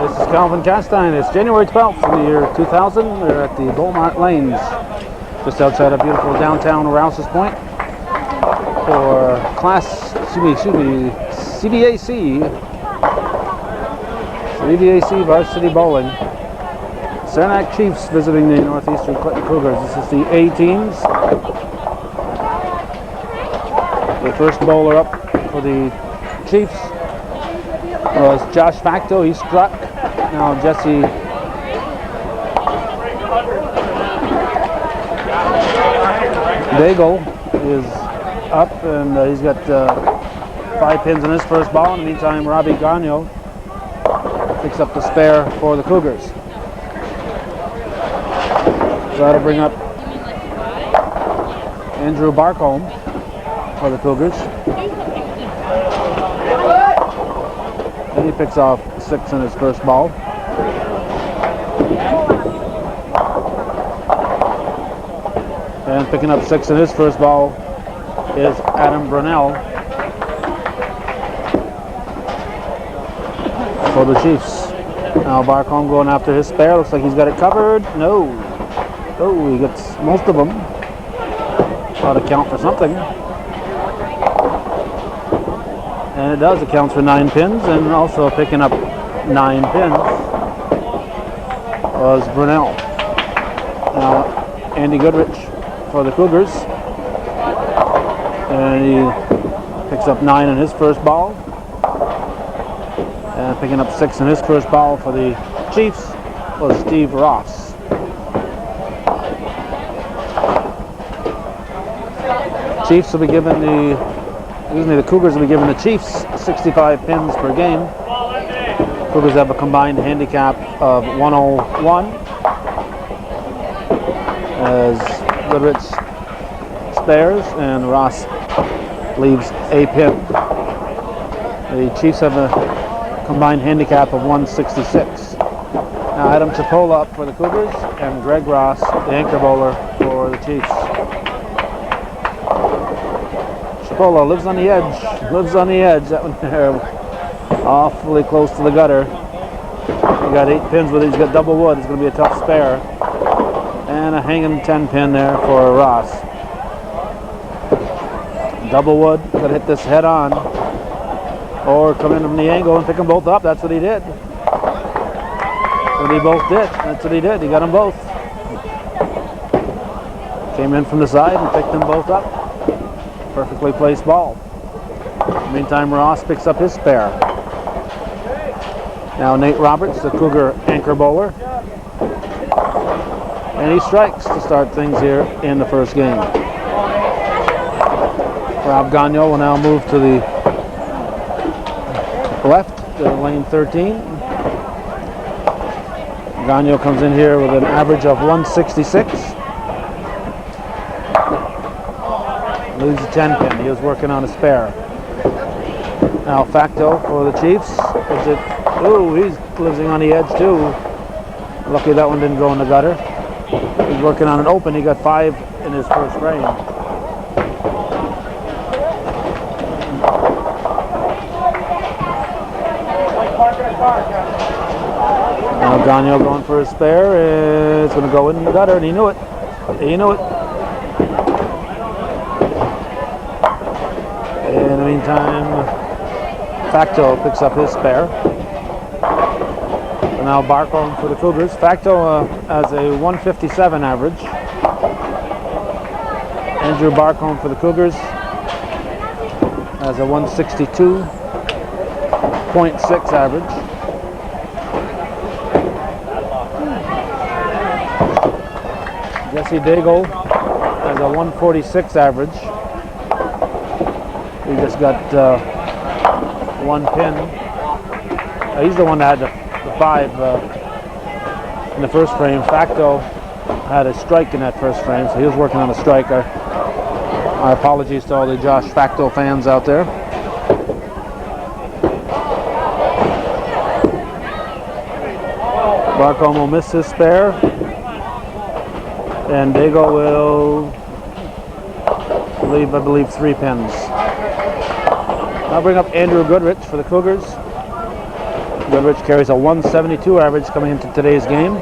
This is Calvin Castine. It's January 12th in the year 2000. We're at the Mart Lanes, just outside of beautiful downtown Rouse's Point, for CBAC Varsity Bowling. Saranac Chiefs visiting the Northeastern Clinton Cougars. This is the A teams. The first bowler up for the Chiefs was Josh Facto. He struck. Now Jesse Daigle is up, and he's got 5 pins in his first ball. In the meantime, Robbie Gagno picks up the spare for the Cougars. So that'll bring up Andrew Barcombe for the Cougars. And he picks off 6 in his first ball. And picking up 6 in his first ball is Adam Brunell for the Chiefs. Now Barcombe going after his spare. Looks like he's got it covered. No. Oh, he gets most of them. Ought to count for something. And it does. It counts for 9 pins, and also picking up 9 pins was Brunell. Now Andy Goodrich for the Cougars, and he picks up 9 in his first ball, and picking up 6 in his first ball for the Chiefs was Steve Ross. Chiefs will be given the Cougars will be given the Chiefs 65 pins per game. Cougars have a combined handicap of 101 as Goodrich spares and Ross leaves a pin. The Chiefs have a combined handicap of 166. Now Adam Chipola up for the Cougars, and Greg Ross, the anchor bowler for the Chiefs. Chipola lives on the edge. That one there, awfully close to the gutter. He got 8 pins with it. He's got double wood. It's going to be a tough spare. And a hanging 10 pin there for Ross. Double wood. Got to hit this head on, or come in from the angle and pick them both up. That's what he did. That's what he did. He got them both. Came in from the side and picked them both up. Perfectly placed ball. Meantime, Ross picks up his spare. Now Nate Roberts, the Cougar anchor bowler, and he strikes to start things here in the first game. Rob Gagno will now move to the left, to lane 13. Gagno comes in here with an average of 166. Leaves a 10 pin. He was working on a spare. Now Facto for the Chiefs. Oh, he's living on the edge too. Lucky that one didn't go in the gutter. He's working on an open. He got 5 in his first frame. Now Gagno going for his spare. It's going to go in the gutter, and he knew it. In the meantime, Facto picks up his spare. And now Barcombe for the Cougars. Facto has a 157 average. Andrew Barcombe for the Cougars has a 162.6 average. Jesse Daigle has a 146 average. He just got 1 pin. He's the one that had the 5 in the first frame. Facto had a strike in that first frame, so he was working on a strike. Our apologies to all the Josh Facto fans out there. Barcombe will miss his spare, and Daigle will leave, I believe, 3 pins. I'll bring up Andrew Goodrich for the Cougars. Goodrich carries a 172 average coming into today's game.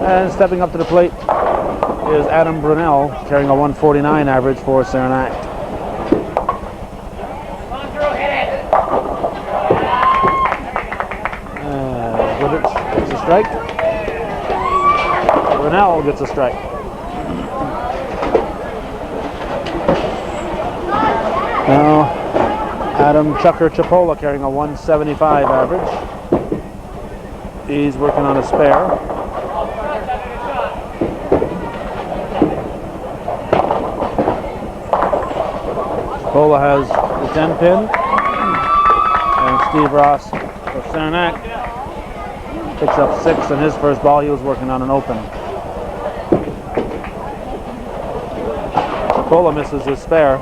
And stepping up to the plate is Adam Brunel, carrying a 149 average for Saranac. Goodrich gets a strike. Brunel gets a strike. Now, Adam Chucker Chipola carrying a 175 average. He's working on a spare. Chipola has the 10 pin. And Steve Ross of Saranac picks up 6 in his first ball. He was working on an open. Chipola misses his spare.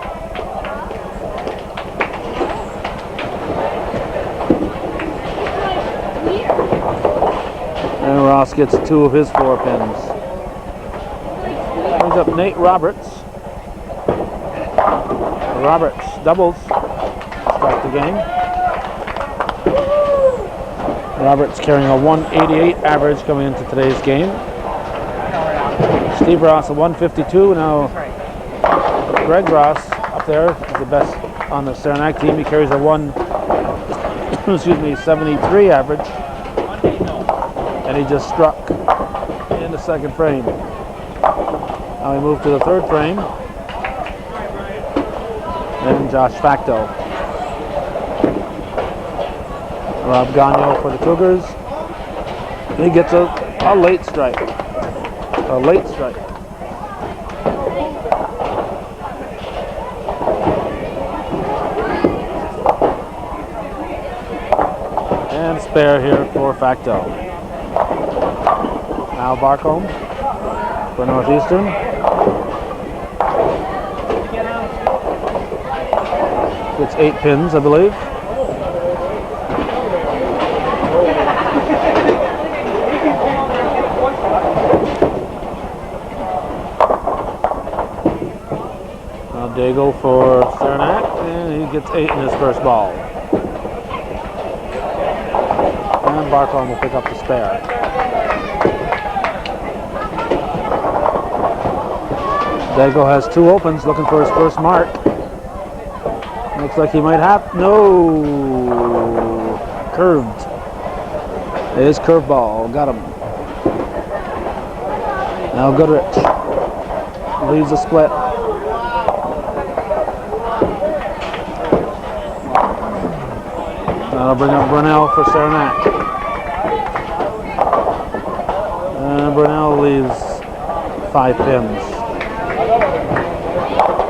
And Ross gets 2 of his 4 pins. Brings up Nate Roberts. Roberts doubles to start the game. Roberts carrying a 188 average coming into today's game. Steve Ross a 152. Now Greg Ross up there is the best on the Saranac team. He carries a 73 average. And he just struck in the second frame. Now we move to the third frame. And Josh Facto. Rob Gagnon for the Cougars. He gets a late strike. A late strike. And spare here for Facto. Now Barcombe for Northeastern. Gets 8 pins, I believe. Now Dago for Saranac, and he gets 8 in his first ball. And Barcombe will pick up the spare. Dago has 2 opens, looking for his first mark. Looks like he might have, no, curved. It is curveball, got him. Now Goodrich leaves a split. That'll bring up Brunel for Saranac. And Brunel leaves 5 pins.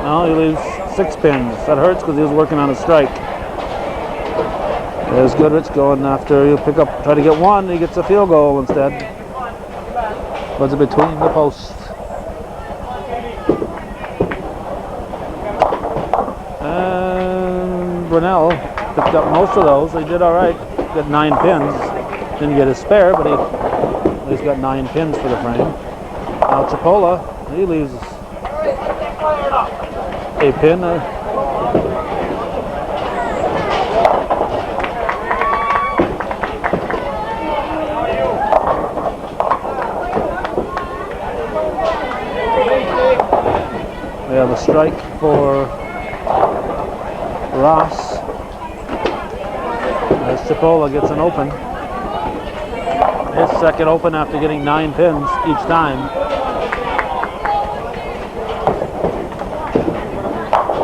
No, he leaves 6 pins. That hurts because he was working on a strike. There's Goodrich going after. He'll pick up, try to get 1. He gets a field goal instead. Puts it between the posts. And Brunel picked up most of those. He did all right. Got 9 pins. Didn't get his spare, but he's got 9 pins for the frame. Now Chipola, he leaves a pin. We have a strike for Ross as Chipola gets an open. His second open after getting 9 pins each time.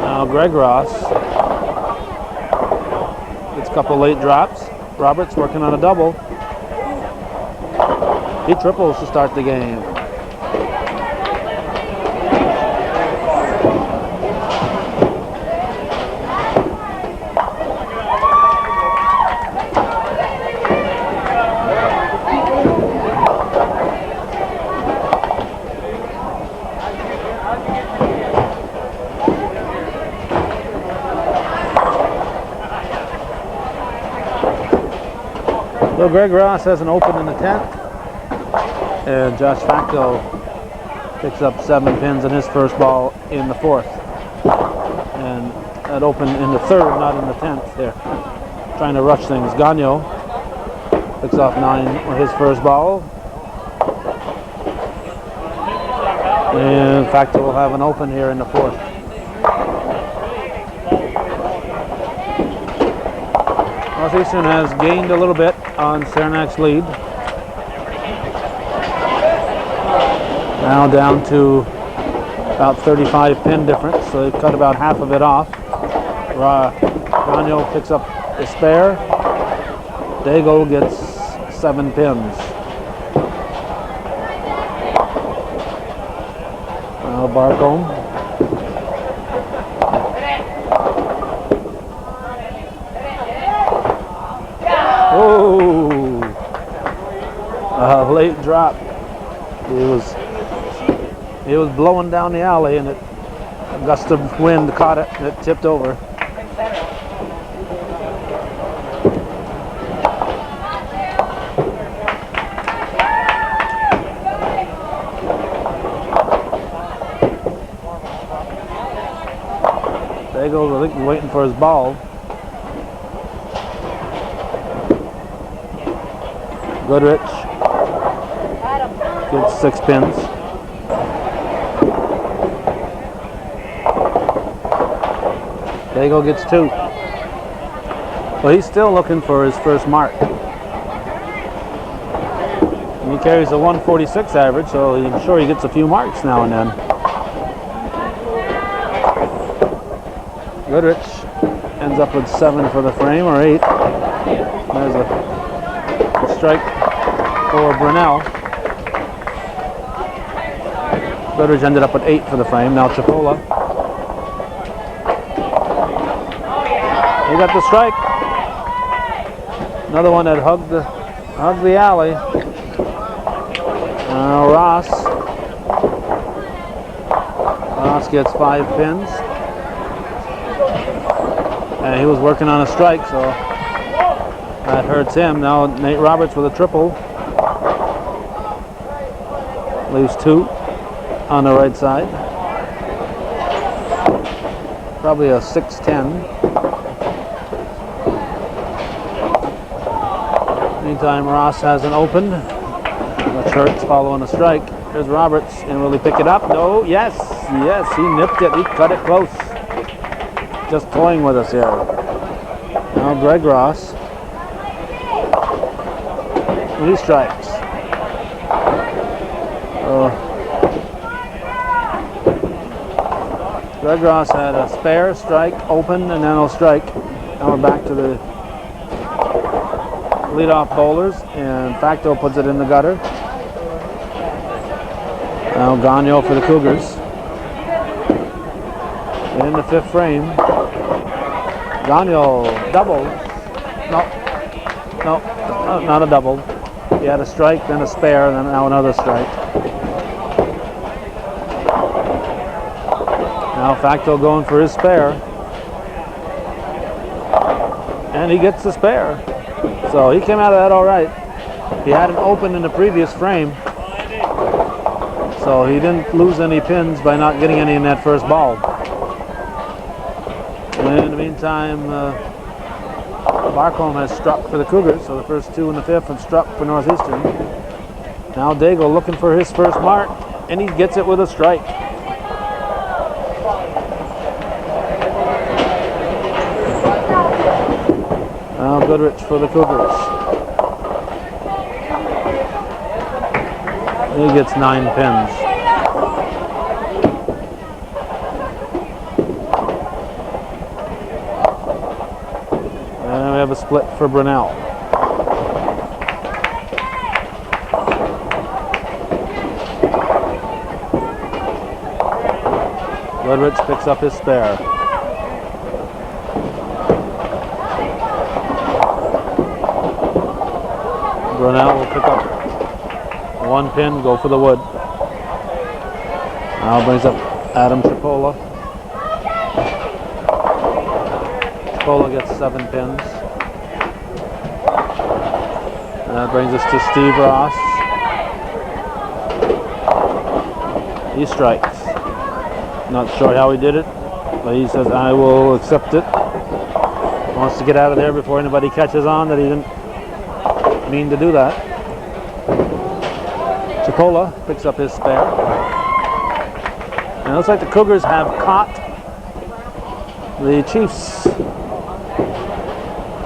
Now Greg Ross gets a couple late drops. Roberts working on a double. He triples to start the game. So Greg Ross has an open in the 10th, and Josh Facto picks up 7 pins in his first ball in the 4th. And that open in the third, not in the 10th. They're trying to rush things. Gagnon picks off 9 on his first ball. And in fact, we'll have an open here in the 4th. Northeastern has gained a little bit on Saranac's lead. Now down to about 35 pin difference, so they've cut about half of it off. Gagnon picks up the spare. Dago gets 7 pins. Now Barcombe. Oh, a late drop. He was blowing down the alley, and a gust of wind caught it, and it tipped over. Dago, I think, he's waiting for his ball. Goodrich gets 6 pins. Dago gets 2. Well, he's still looking for his first mark. And he carries a 146 average, so I'm sure he gets a few marks now and then. Goodrich ends up with 7 for the frame, or 8. There's a strike for Brunel. Goodrich ended up with 8 for the frame. Now Chipola. He got the strike. Another one that hugged the alley. Ross gets 5 pins. And he was working on a strike, so that hurts him. Now Nate Roberts with a triple. Leaves 2 on the right side. Probably a 6-10. Meantime, Ross has an open, which hurts following a strike. There's Roberts, and will he pick it up? No, yes, he nipped it. He cut it close. Just toying with us here. Now Greg Ross. He strikes. Greg Ross had a spare, strike, open, and then a strike. Now we're back to the leadoff bowlers, and Facto puts it in the gutter. Now Gagnon for the Cougars. In the 5th frame. Gagnon double. No, not a double. He had a strike, then a spare, and then now another strike. Now Facto going for his spare. And he gets the spare. So he came out of that all right. He had an open in the previous frame. So he didn't lose any pins by not getting any in that first ball. And in the meantime, Barcombe has struck for the Cougars, so the first 2 in the 5th have struck for Northeastern. Now Dago looking for his first mark, and he gets it with a strike. Now Goodrich for the Cougars. He gets 9 pins. And we have a split for Brunel. Goodrich picks up his spare. Brunel will pick up 1 pin, go for the wood. Now brings up Adam Chipola. Chipola gets 7 pins. And that brings us to Steve Ross. He strikes. Not sure how he did it. But he says, I will accept it. Wants to get out of there before anybody catches on that he didn't mean to do that. Chipola picks up his spare. And it looks like the Cougars have caught the Chiefs.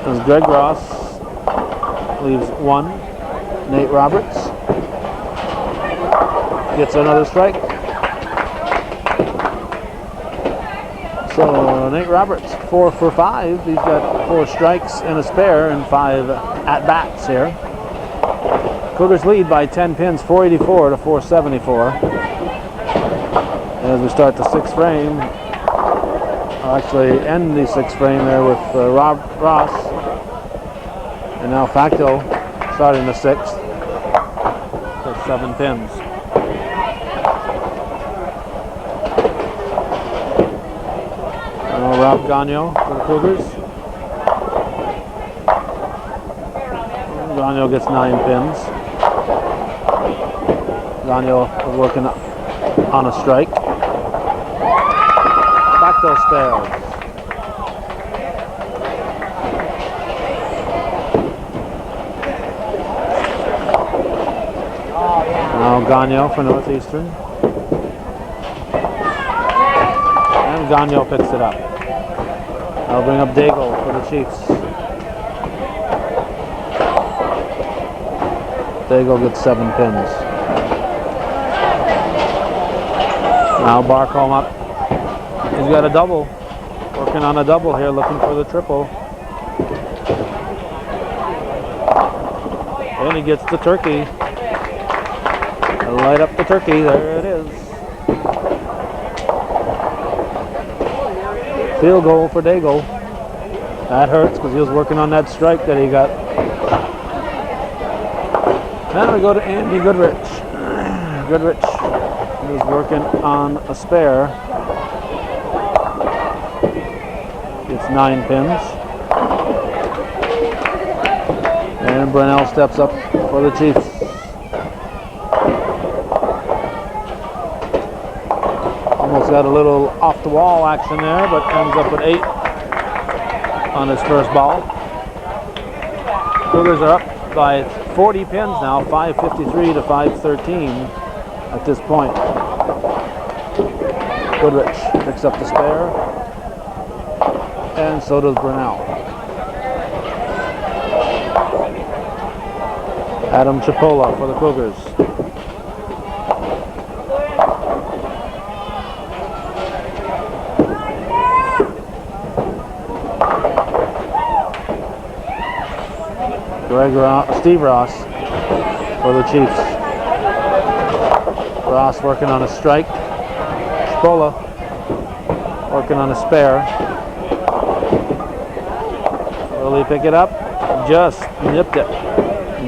As Greg Ross leaves one. Nate Roberts gets another strike. So Nate Roberts 4 for 5. He's got 4 strikes and a spare and 5 at-bats here. Cougars lead by 10 pins, 484 to 474. As we start the 6th frame, I'll actually end the 6th frame there with Ross. And now Facto starting the 6th with 7 pins. Rob Gagno for the Cougars. Gagno gets 9 pins. Gagno is working on a strike. Facto spares. Now Gagno for Northeastern. And Gagno picks it up. I'll bring up Daigle for the Chiefs. Daigle gets 7 pins. Now Barcombe up. He's got a double. Working on a double here, looking for the triple. And he gets the turkey. Light up the turkey, there it is. Field goal for Daigle. That hurts because he was working on that strike that he got. Then we go to Andy Goodrich. Goodrich is working on a spare. Gets 9 pins. And Brunel steps up for the Chiefs. Almost got a little off the wall action there, but ends up with 8 on his first ball. Cougars are up by 40 pins now, 553 to 513 at this point. Goodrich picks up the spare, and so does Brunel. Adam Chipola for the Cougars. Steve Ross for the Chiefs. Ross working on a strike. Chipola working on a spare. Will he pick it up? Just nipped it.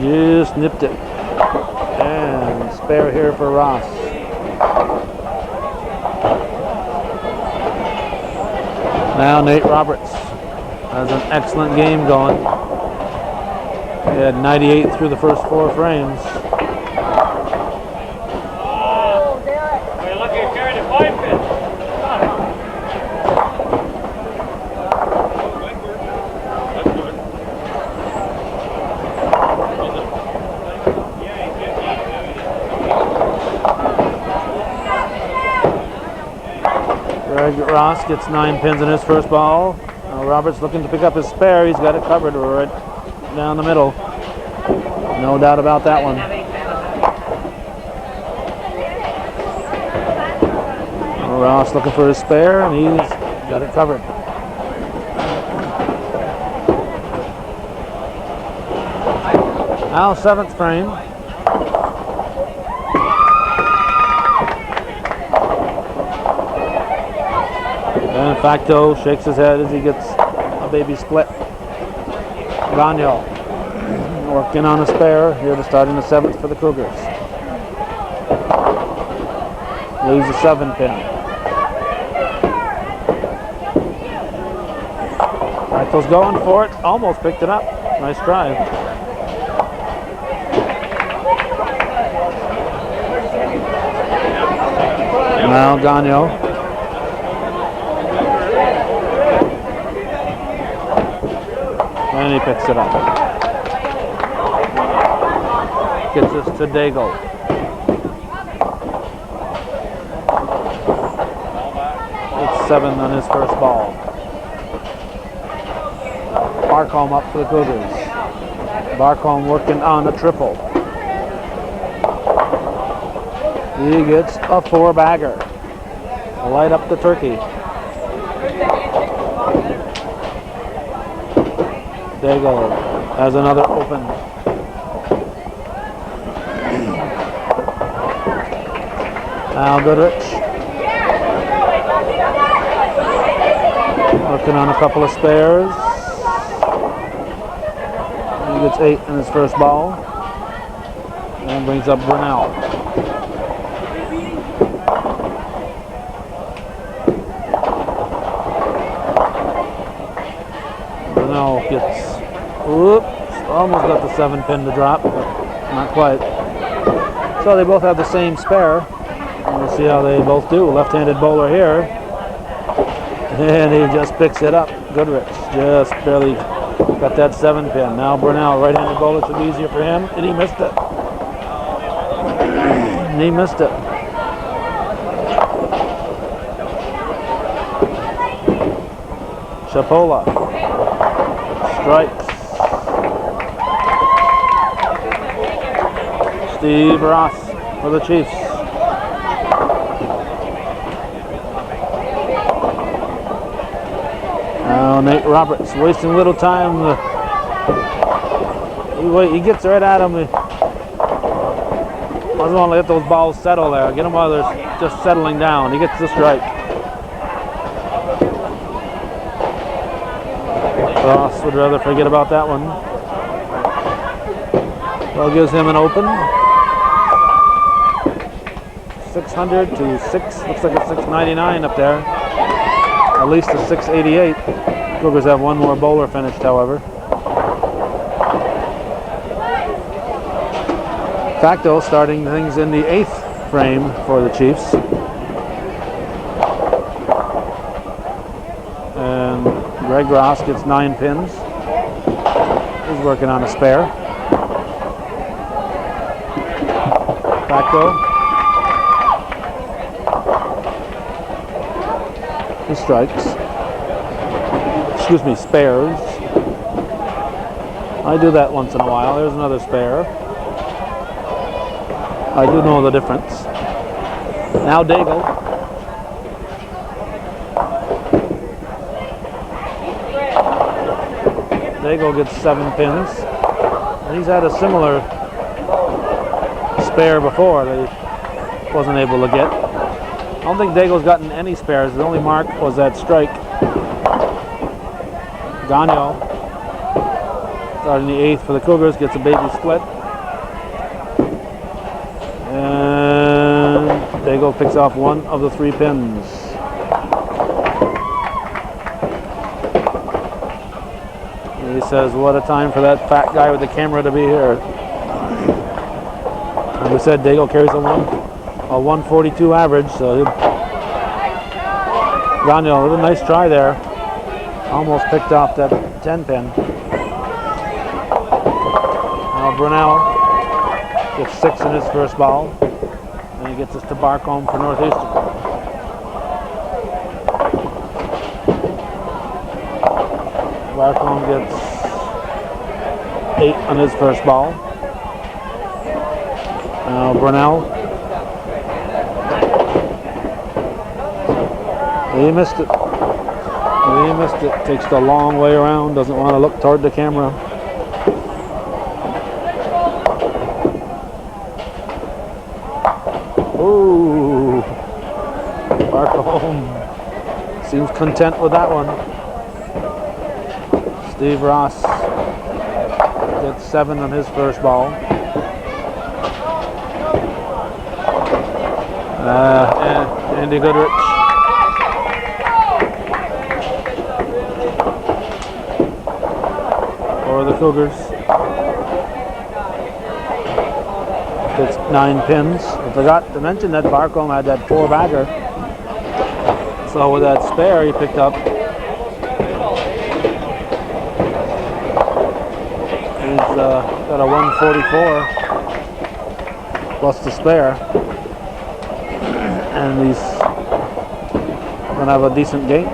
Just nipped it. And spare here for Ross. Now Nate Roberts has an excellent game going. He had 98 through the first 4 frames. Oh, you're lucky you're carrying a 5 pin. Greg Ross gets 9 pins in his first ball. Now Roberts looking to pick up his spare. He's got it covered right down the middle. No doubt about that one. Ross looking for his spare, and he's got it covered. Now 7th frame. And Facto shakes his head as he gets a baby split. Gagno working on a spare here to start in the 7th for the Cougars. Leaves a 7 pin. Facto's going for it. Almost picked it up. Nice drive. Now Gagno And he picks it up. Gets us to Daigle. It's 7 on his first ball. Barcombe up for the Cougars. Barcombe working on a triple. He gets a 4-bagger. Light up the turkey. Daigle has another open. Now Goodrich working on a couple of spares. He gets 8 in his first ball and brings up Brunel. Brunel gets, oops, almost got the 7-pin to drop, but not quite. So they both have the same spare. We'll see how they both do. Left-handed bowler here. And he just picks it up. Goodrich just barely got that 7-pin. Now Brunel, right-handed bowler, should be easier for him. And he missed it. And he missed it. Chapola strikes. Steve Ross for the Chiefs. Now Nate Roberts wasting a little time. He gets right at him. He doesn't want to let those balls settle there. Get them while they're just settling down. He gets the strike. Ross would rather forget about that one. Well, gives him an open. 600 to 6. Looks like it's 699 up there. At least a 688. Cougars have one more bowler finished, however. Facto starting things in the 8th frame for the Chiefs. And Greg Ross gets 9 pins. He's working on a spare. Facto. He strikes. Excuse me, spares. I do that once in a while. There's another spare. I do know the difference. Now Daigle. Daigle gets 7 pins. He's had a similar spare before that he wasn't able to get. I don't think Daigle's gotten any spares. The only mark was that strike. Gagnon, starting the 8th for the Cougars, gets a baby split. And Daigle picks off one of the 3 pins. He says, what a time for that fat guy with the camera to be here. Like we said, Daigle carries a 142 average, so Gagnon with a nice try there. Almost picked off that 10-pin. Now Brunel gets 6 in his first ball. And he gets us to Barcombe for Northeastern. Barcombe gets 8 on his first ball. Now Brunel. He missed it. He missed it. Takes the long way around. Doesn't want to look toward the camera. Ooh. Barcombe seems content with that one. Steve Ross gets 7 on his first ball. And Andy Goodrich. For the Cougars. Gets 9 pins. I forgot to mention that Barcombe had that 4-bagger. So with that spare he picked up got a 144 plus the spare, and he's gonna have a decent game.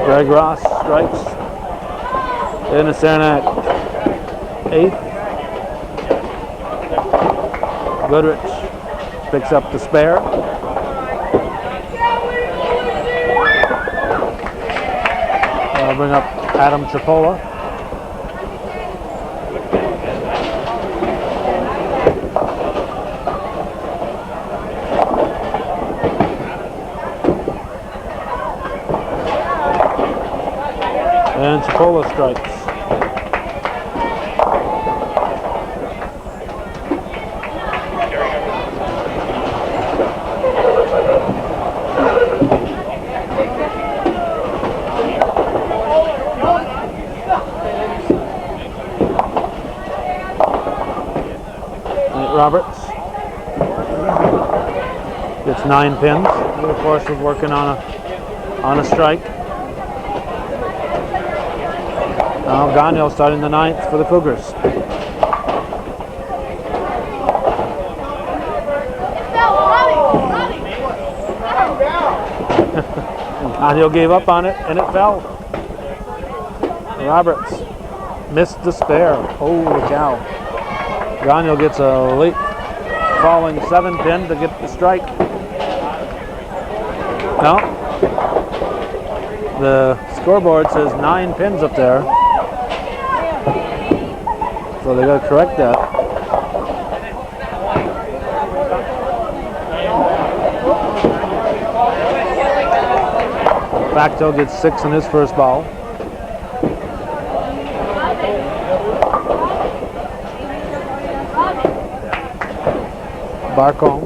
Greg Ross strikes in the Saranac 8th. Goodrich picks up the spare. I'll bring up Adam Chipola. And Chipola strikes. Roberts gets 9 pins. He, of course, was working on a strike. Now Gagnon starting the 9th for the Cougars. Gagnon gave up on it and it fell. Roberts missed the spare. Holy cow. Gagnon gets a late falling 7 pin to get the strike. No. The scoreboard says 9 pins up there. So they got to correct that. Facto gets 6 in his first ball. Barcombe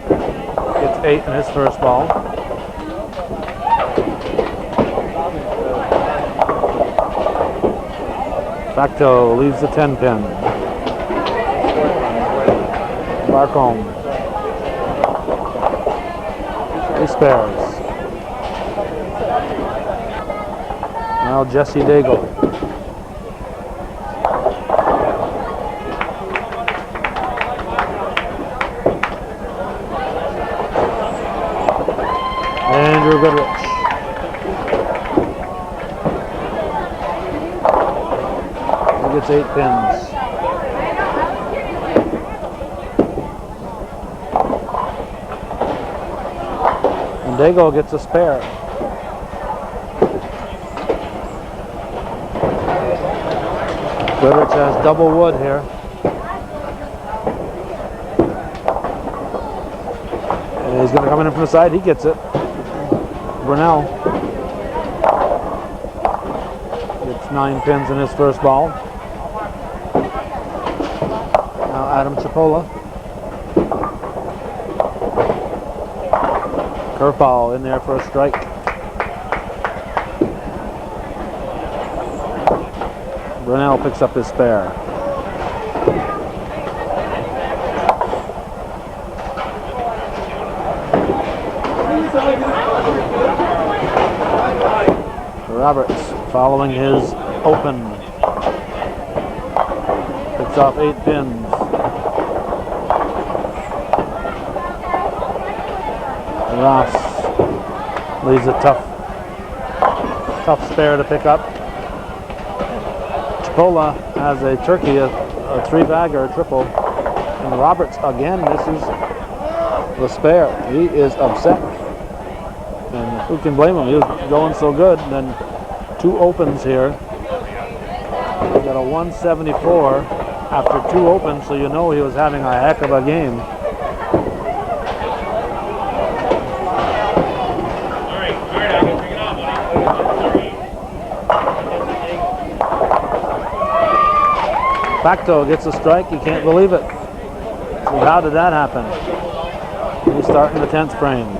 gets 8 in his first ball. Facto leaves the 10 pin. Barcombe. He spares. Now Jesse Daigle. Andrew Goodrich. He gets 8 pins. And Daigle gets a spare. Goodrich has double wood here. And he's going to come in from the side. He gets it. Brunel gets 9 pins in his first ball. Now Adam Chipola. Curveball in there for a strike. Brunel picks up his spare. Roberts following his open. Picks off 8 pins. Ross leaves a tough spare to pick up. Chipola has a turkey, a 3-bagger, a triple. And Roberts again misses the spare. He is upset. And who can blame him? He was going so good. And then 2 opens here. He got a 174 after 2 opens, so you know he was having a heck of a game. Facto gets a strike. You can't believe it. So how did that happen? He's starting the 10th frame.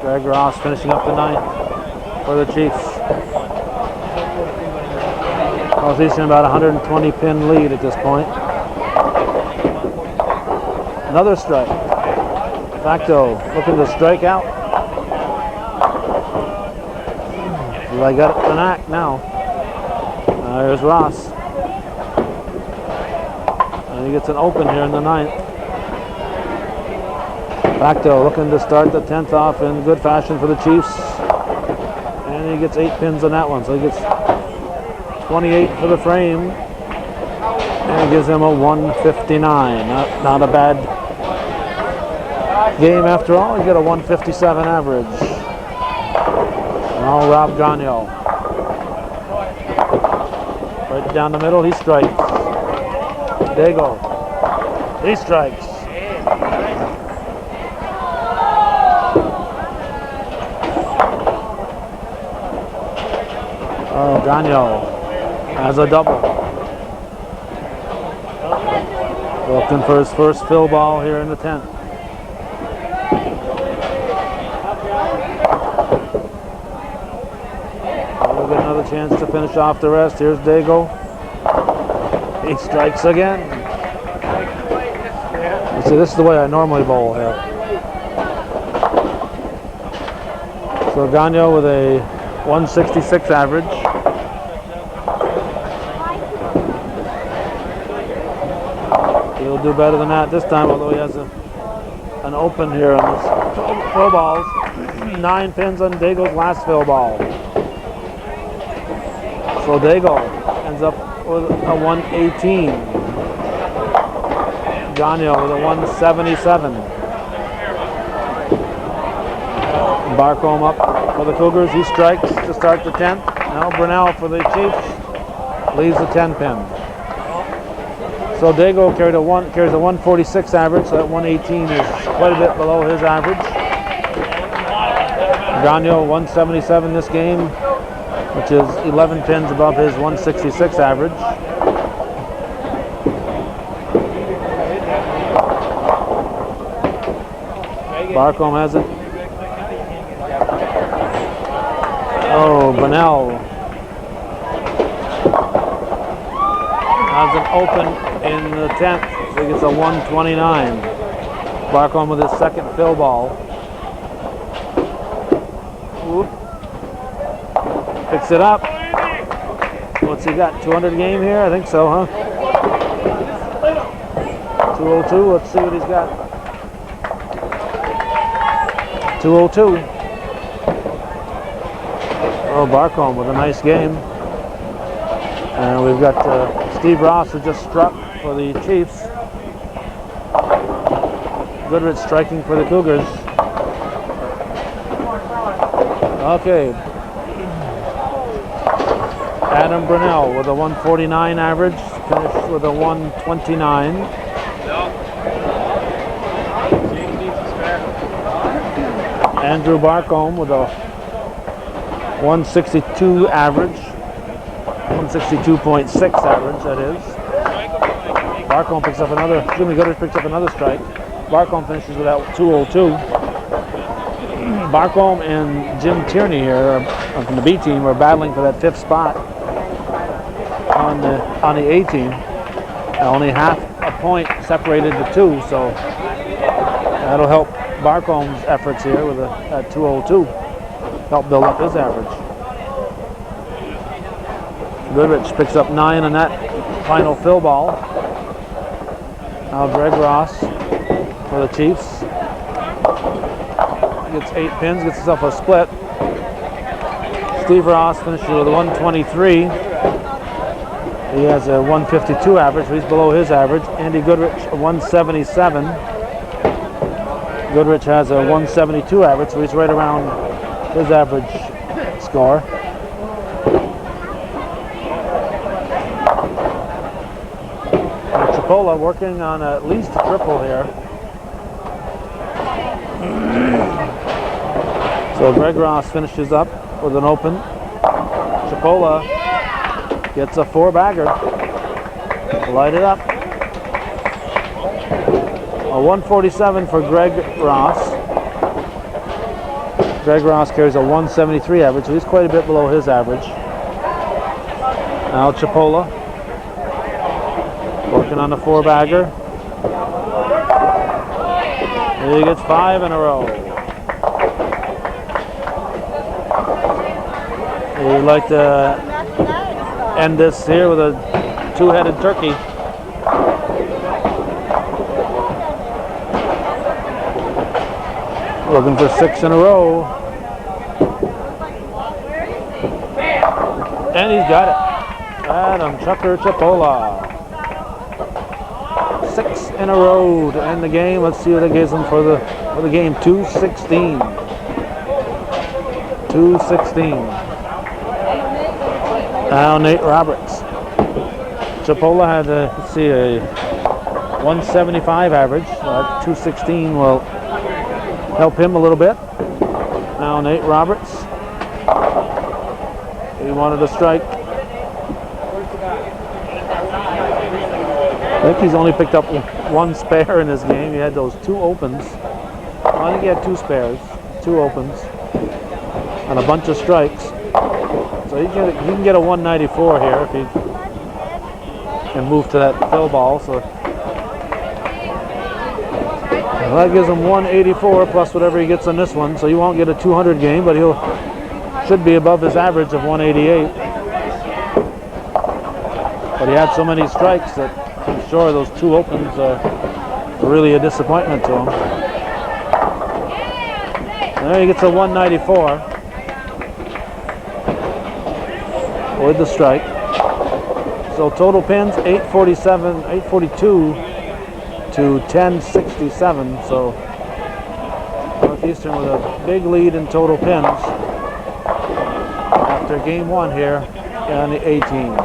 Greg Ross finishing up the 9th for the Chiefs. He's in about 120 pin lead at this point. Another strike. Facto looking to strike out. I got Saranac now. There's Ross. And he gets an open here in the 9th. Facto looking to start the 10th off in good fashion for the Chiefs. And he gets 8 pins on that one. So he gets 28 for the frame. And it gives him a 159. Not a bad game after all. You get a 157 average. Now Rob Gagnon. Right down the middle, he strikes. Dago. He strikes. Oh, Gagnon has a double. Looking for his first fill ball here in the 10th. We'll get another chance to finish off the rest. Here's Dago. He strikes again. You see, this is the way I normally bowl here. So Gagnon with a 166 average. He'll do better than that this time, although he has an open here on his fill balls. 9 pins on Dago's last fill ball. So Dago ends up with a 118. Gagnon with a 177. Barcombe up for the Cougars. He strikes to start the 10th. Now Brunel for the Chiefs leaves the 10 pin. So Dago carries a 146 average, so that 118 is quite a bit below his average. Gagnon 177 this game, which is 11 pins above his 166 average. Barcombe has it. Oh, Brunel has an open in the 10th. So he gets a 129. Barcombe with his second fill ball. Whoop. Picks it up. What's he got? 200 game here? I think so, huh? 202. Let's see what he's got. 202. Oh, Barcombe with a nice game. And we've got Steve Ross, who just struck for the Chiefs. Goodrich striking for the Cougars. Okay. Adam Brunel with a 149 average, finished with a 129. Andrew Barcombe with a 162 average, 162.6 average, that is. Barcombe picks up another, Jimmy Goodrich picks up another strike. Barcombe finishes with that 202. Barcombe and Jim Tierney here from the B team are battling for that 5th spot on the A team. Only half a point separated the two, so that'll help Barcombe's efforts here with that 202. Help build up his average. Goodrich picks up 9 on that final fill ball. Now Greg Ross for the Chiefs. Gets 8 pins, gets himself a split. Steve Ross finishes with a 123. He has a 152 average, so he's below his average. Andy Goodrich, a 177. Goodrich has a 172 average, so he's right around his average score. Chipola working on at least a triple here. So Greg Ross finishes up with an open. Chipola gets a 4-bagger. Light it up. A 147 for Greg Ross. Greg Ross carries a 173 average, so he's quite a bit below his average. Now Chipola working on the 4-bagger. He gets 5 in a row. He We'd like to end this here with a two-headed turkey. Looking for 6 in a row. And he's got it. Adam Chucker Chipola. 6 in a row to end the game. Let's see what it gives him for the game. 216. 216. Now Nate Roberts. Chipola had let's see, a 175 average. 216 will help him a little bit. Now Nate Roberts. He wanted a strike. I think he's only picked up 1 spare in this game. He had those 2 opens. I think he had 2 spares, 2 opens, and a bunch of strikes. So he can get a 194 here if he can move to that fill ball. So that gives him 184 plus whatever he gets on this one. So he won't get a 200 game, but should be above his average of 188. But he had so many strikes that I'm sure those 2 opens are really a disappointment to him. There he gets a 194 with the strike. So total pins 842 to 1067. So Northeastern with a big lead in total pins after game 1 here on the 18.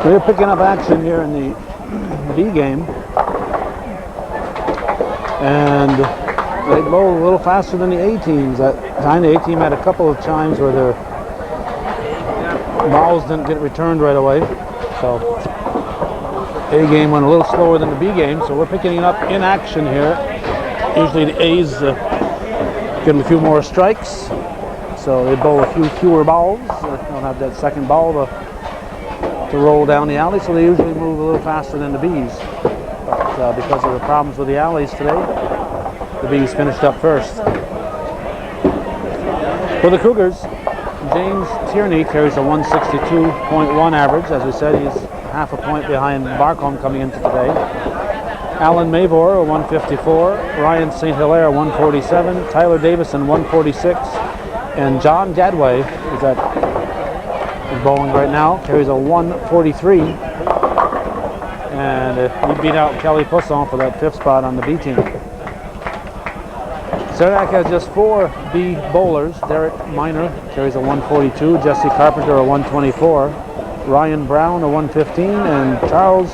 We're picking up action here in the B game, and they bowl a little faster than the A teams. That time the A team had a couple of times where their balls didn't get returned right away. So A game went a little slower than the B game. So we're picking it up in action here. Usually the A's get them a few more strikes, so they bowl a few fewer balls. They don't have that second ball to roll down the alley, so they usually move a little faster than the Bs. But because of the problems with the alleys today, the Bs finished up first. For the Cougars, James Tierney carries a 162.1 average. As we said, he's half a point behind Barcombe coming into today. Alan Mavor, a 154. Ryan St. Hilaire, 147. Tyler Davison, 146. And John Gadway is bowling right now, carries a 143, and he beat out Kelly Poisson for that 5th spot on the B team. Saranac has just 4 B bowlers. Derek Miner carries a 142, Jesse Carpenter a 124, Ryan Brown a 115, and Charles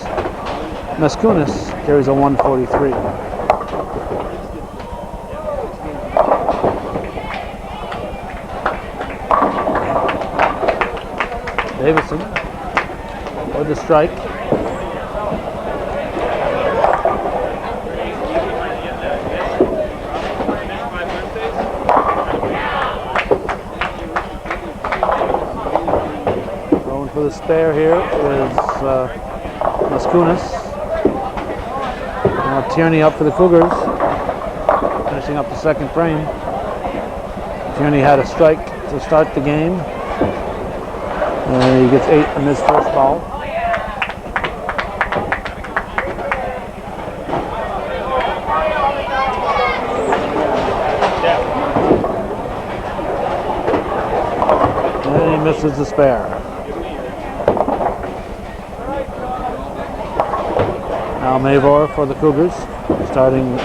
Meskunis carries a 143. Davison with the strike. Going for the spare here is Maskunas. Now Tierney up for the Cougars, finishing up the 2nd frame. Tierney had a strike to start the game. He gets 8 in this first ball. And he misses the spare. Now Mavor for the Cougars, starting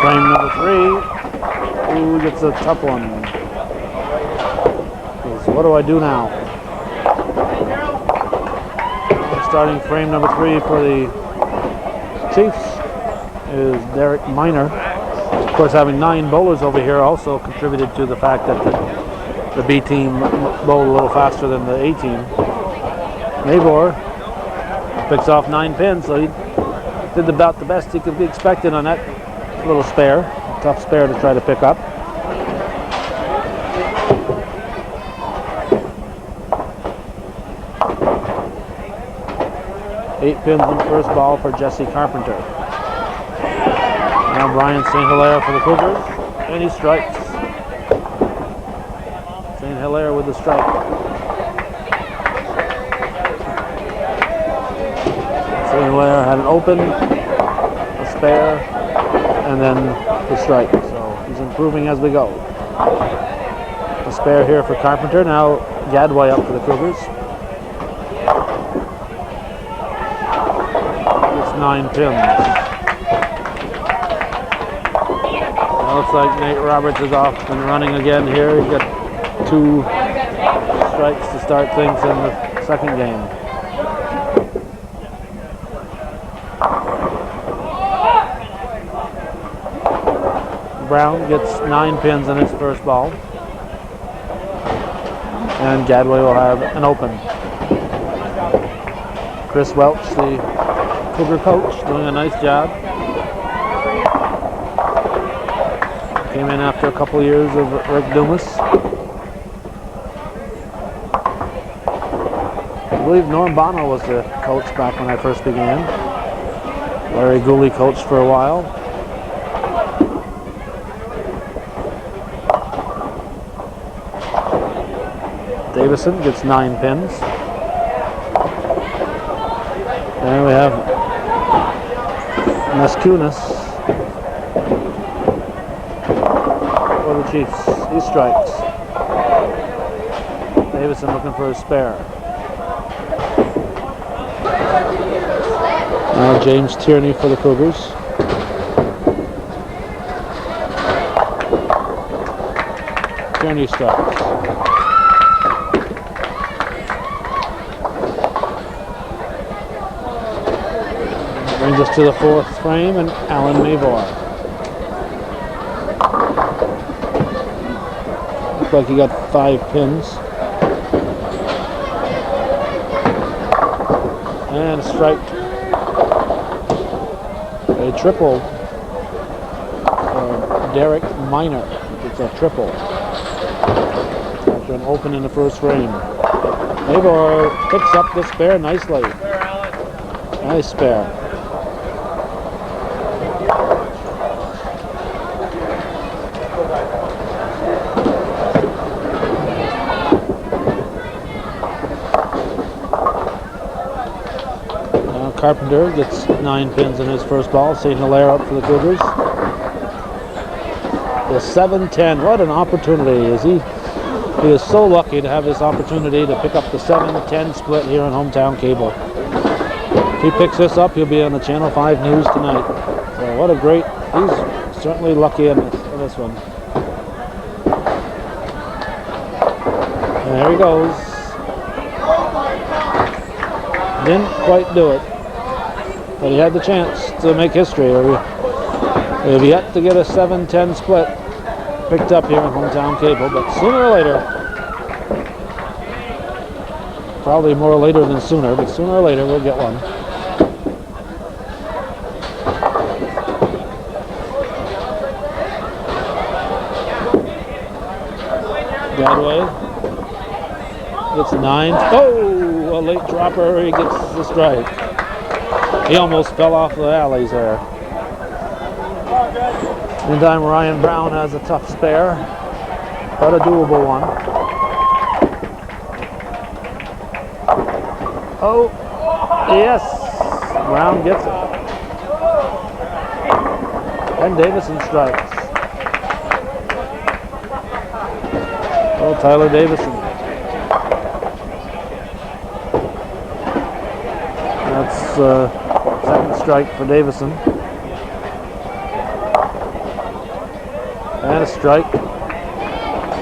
frame number 3. Ooh, gets a tough one. What do I do now? Starting frame number 3 for the Chiefs is Derek Miner. Of course, having 9 bowlers over here also contributed to the fact that the B team bowled a little faster than the A team. Mavor picks off 9 pins, so he did about the best he could be expected on that little spare. A tough spare to try to pick up. Eight pins in the first ball for Jesse Carpenter. Now Brian St. Hilaire for the Cougars, and he strikes. St. Hilaire with the strike. St. Hilaire had an open, a spare, and then the strike. So he's improving as we go. A spare here for Carpenter. Now Gadway up for the Cougars. It's 9 pins. Now looks like Nate Roberts is off and running again here. He's got 2 strikes to start things in the second game. Brown gets 9 pins in his first ball. And Gadway will have an open. Chris Welch, the Cougar coach, doing a nice job. Came in after a couple years of Rick Dumas. I believe Norm Bono was the coach back when I first began. Larry Gooley coached for a while. Davison gets 9 pins. And we have Mascunas for the Chiefs. He strikes. Davison looking for a spare. Now James Tierney for the Cougars. Tierney strikes. Brings us to the 4th frame, and Alan Mavor. Looks like he got 5 pins. And a strike. A triple. Derek Minor. It's a triple. After an open in the first frame. Mavor picks up the spare nicely. Nice spare. Carpenter gets 9 pins in his first ball. St. Hilaire up for the Cougars. The 7-10. What an opportunity. He is so lucky to have this opportunity to pick up the 7-10 split here on Hometown Cable. If he picks this up, he'll be on the Channel 5 News tonight. So what a great, he's certainly lucky in this one. And there he goes. Didn't quite do it. But he had the chance to make history. We have yet to get a 7-10 split picked up here on Hometown Cable, but sooner or later, probably more later than sooner, but sooner or later we'll get one. Gadway gets 9. Oh, a late dropper. He gets the strike. He almost fell off the alleys there. Meantime, Ryan Brown has a tough spare, but a doable one. Oh, yes, Brown gets it. And Davison strikes. Oh, Tyler Davison. That's second strike for Davison. And a strike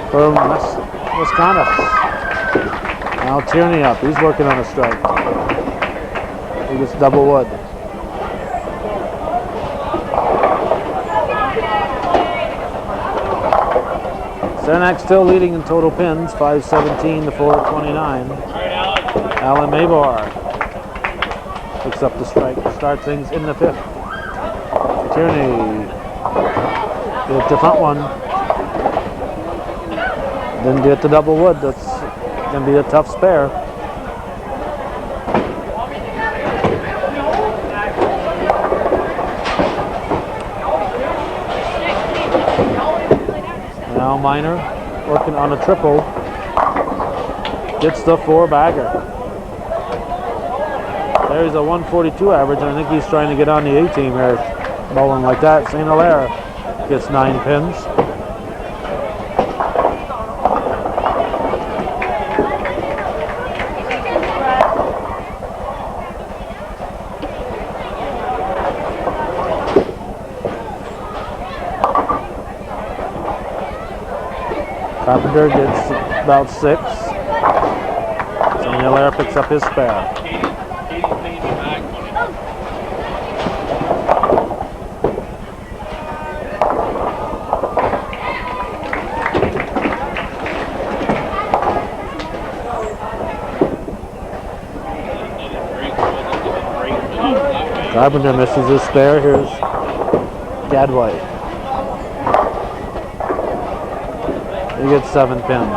for Wisconsin. Now Tierney up. He's working on a strike. He gets double wood. Saranac still leading in total pins, 517 to 429. Alan Mavor picks up the strike to start things in the 5th. Tierney get the front one. Then get the double wood. That's going to be a tough spare. Minor working on a triple. Gets the 4-bagger. There's a 142 average. I think he's trying to get on the A-team here. Bowling like that. St. Hilaire gets 9 pins. Carpenter gets about 6. St. Hilaire picks up his spare. Carpenter misses his spare. Here's Gadway. He gets 7 pins.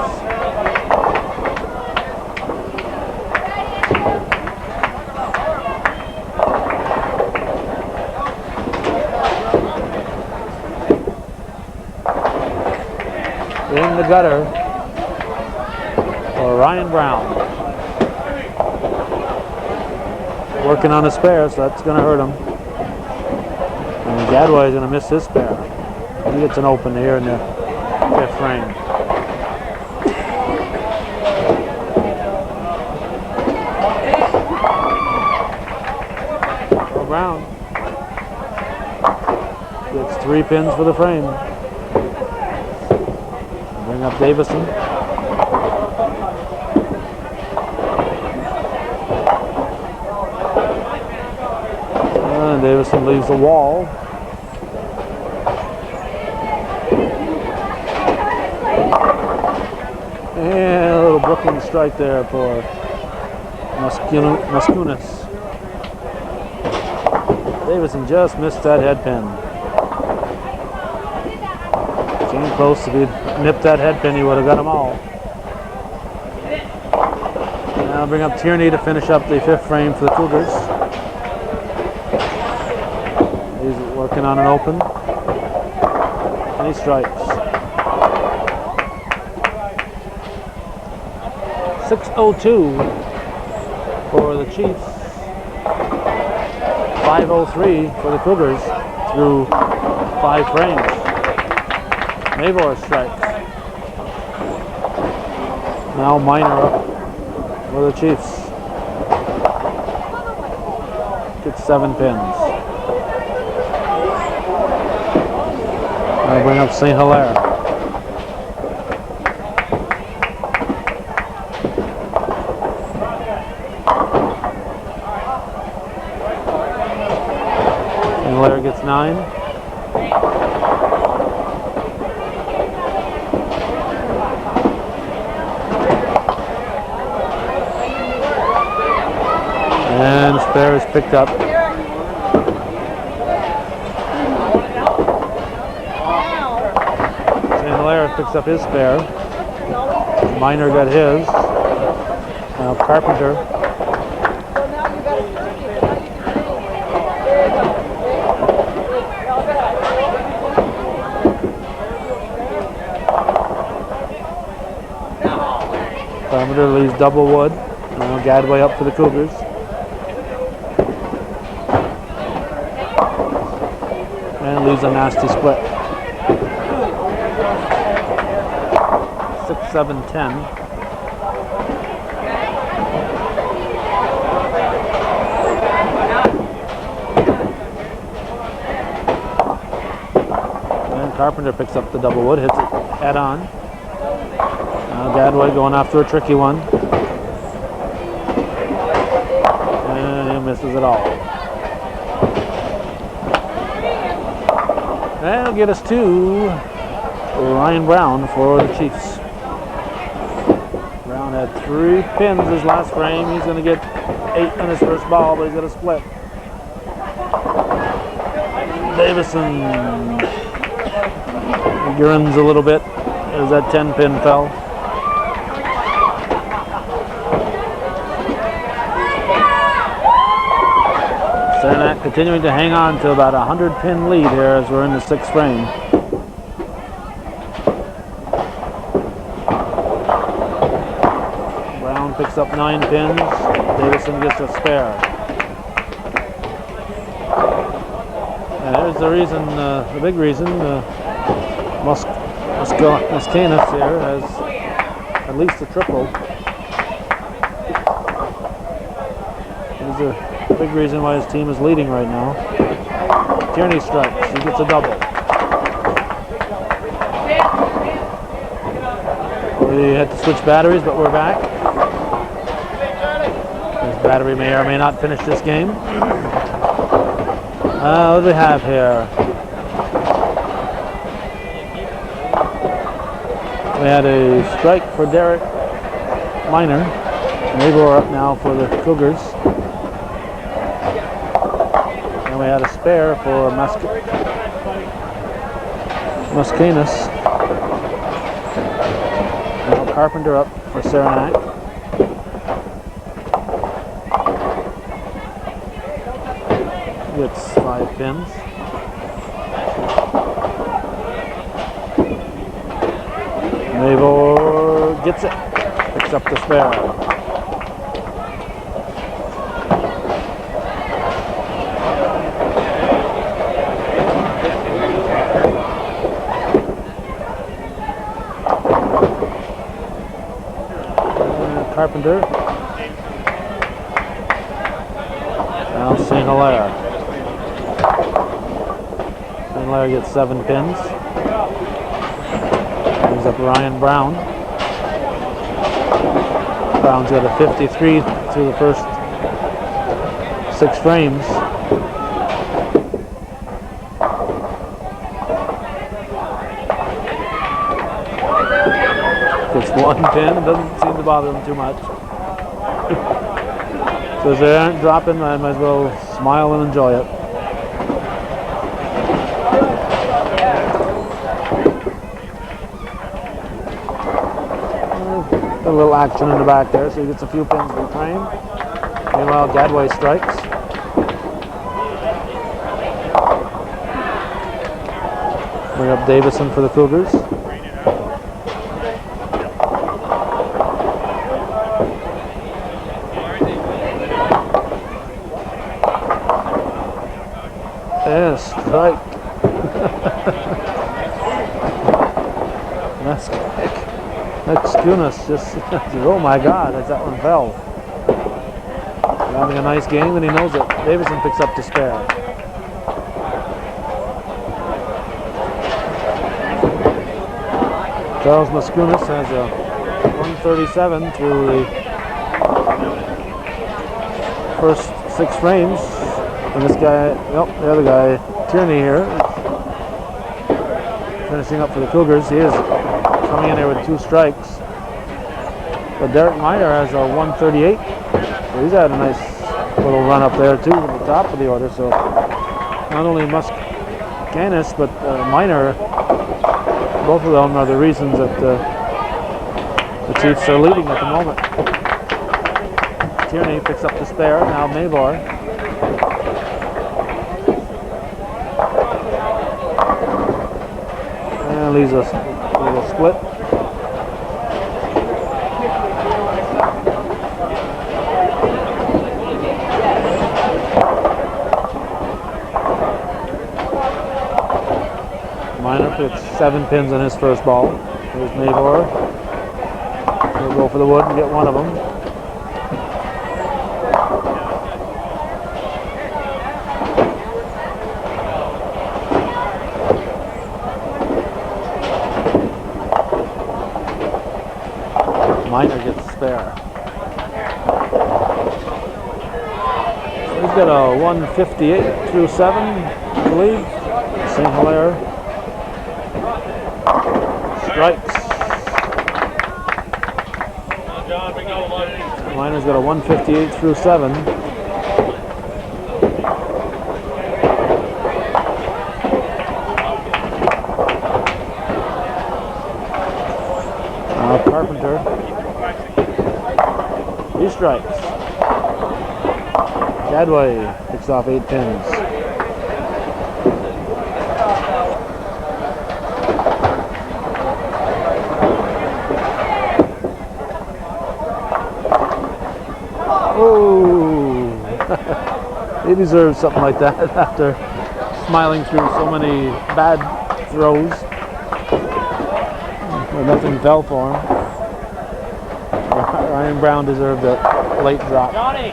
In the gutter for Ryan Brown. Working on a spare, so that's going to hurt him. And Gadway is going to miss his spare. He gets an open here in the 5th frame. Brown gets 3 pins for the frame. Bring up Davison. And Davison leaves the wall. And a little Brooklyn strike there for Muskunis. Davison just missed that head pin. Came close. If he'd nipped that head pin, he would have got them all. Now bring up Tierney to finish up the 5th frame for the Cougars. He's working on an open. And he strikes. 6:02 for the Chiefs. 5:03 for the Cougars through 5 frames. Mavor strikes. Now Minor up for the Chiefs. Gets 7 pins. Now bring up St. Hilaire. Hilaire gets 9. And spare is picked up. St. Hilaire picks up his spare. Minor got his. Now Carpenter. Carpenter leaves double wood. Now Gadway up for the Cougars. And leaves a nasty split. 6-7-10. And Carpenter picks up the double wood, hits it head on. Now Gadway going after a tricky one. And he misses it all. That'll get us to Ryan Brown for the Chiefs. Brown had 3 pins his last frame. He's going to get 8 on his first ball, but he's got a split. Davison grins a little bit as that 10 pin fell. Saranac continuing to hang on to about a 100 pin lead here as we're in the 6th frame. picks up 9 pins. Davison gets a spare. And there's the reason, the big reason, Muscanis here has at least a triple. There's a big reason why his team is leading right now. Tierney strikes, he gets a double. We had to switch batteries, but we're back. This battery may or may not finish this game. What do we have here? We had a strike for Derek Miner. Mabor up now for the Cougars. And we had a spare for Muscanis. Now Carpenter up for Saranac. Gets 5 pins. Mabor gets it. Picks up the spare. Carpenter. Now St. Hilaire. St. Hilaire gets 7 pins. Brings up Ryan Brown. Brown's got a 53 through the first 6 frames. Gets 1 pin, doesn't seem to bother him too much. So as they aren't dropping, I might as well smile and enjoy it. A little action in the back there, so he gets a few pins per frame. Meanwhile, Gadway strikes. Bring up Davison for the Cougars. Yeah, strike. That's Kunis just, oh my God, as that one fell. Having a nice game and he knows it. Davison picks up the spare. Charles Muscanis has a 137 through the first 6 frames. And this guy, the other guy, Tierney here, finishing up for the Cougars. He is coming in there with 2 strikes. But Derek Miner has a 138. So he's had a nice little run up there too at the top of the order. So not only Muscanis, but Miner, both of them are the reasons that the Chiefs are leading at the moment. Tierney picks up the spare. Now Mabor. And leaves a little split. Miner puts 7 pins on his first ball. Here's Mabor. He'll go for the wood and get one of them. Miner gets a spare. He's got a 158 through 7, I believe. St. Hilaire strikes. Miner's got a 158 through 7. Carpenter. He strikes. Gadway picks off 8 pins. Oh, he deserves something like that after smiling through so many bad throws where nothing fell for him. Ryan Brown deserved a late drop. Johnny.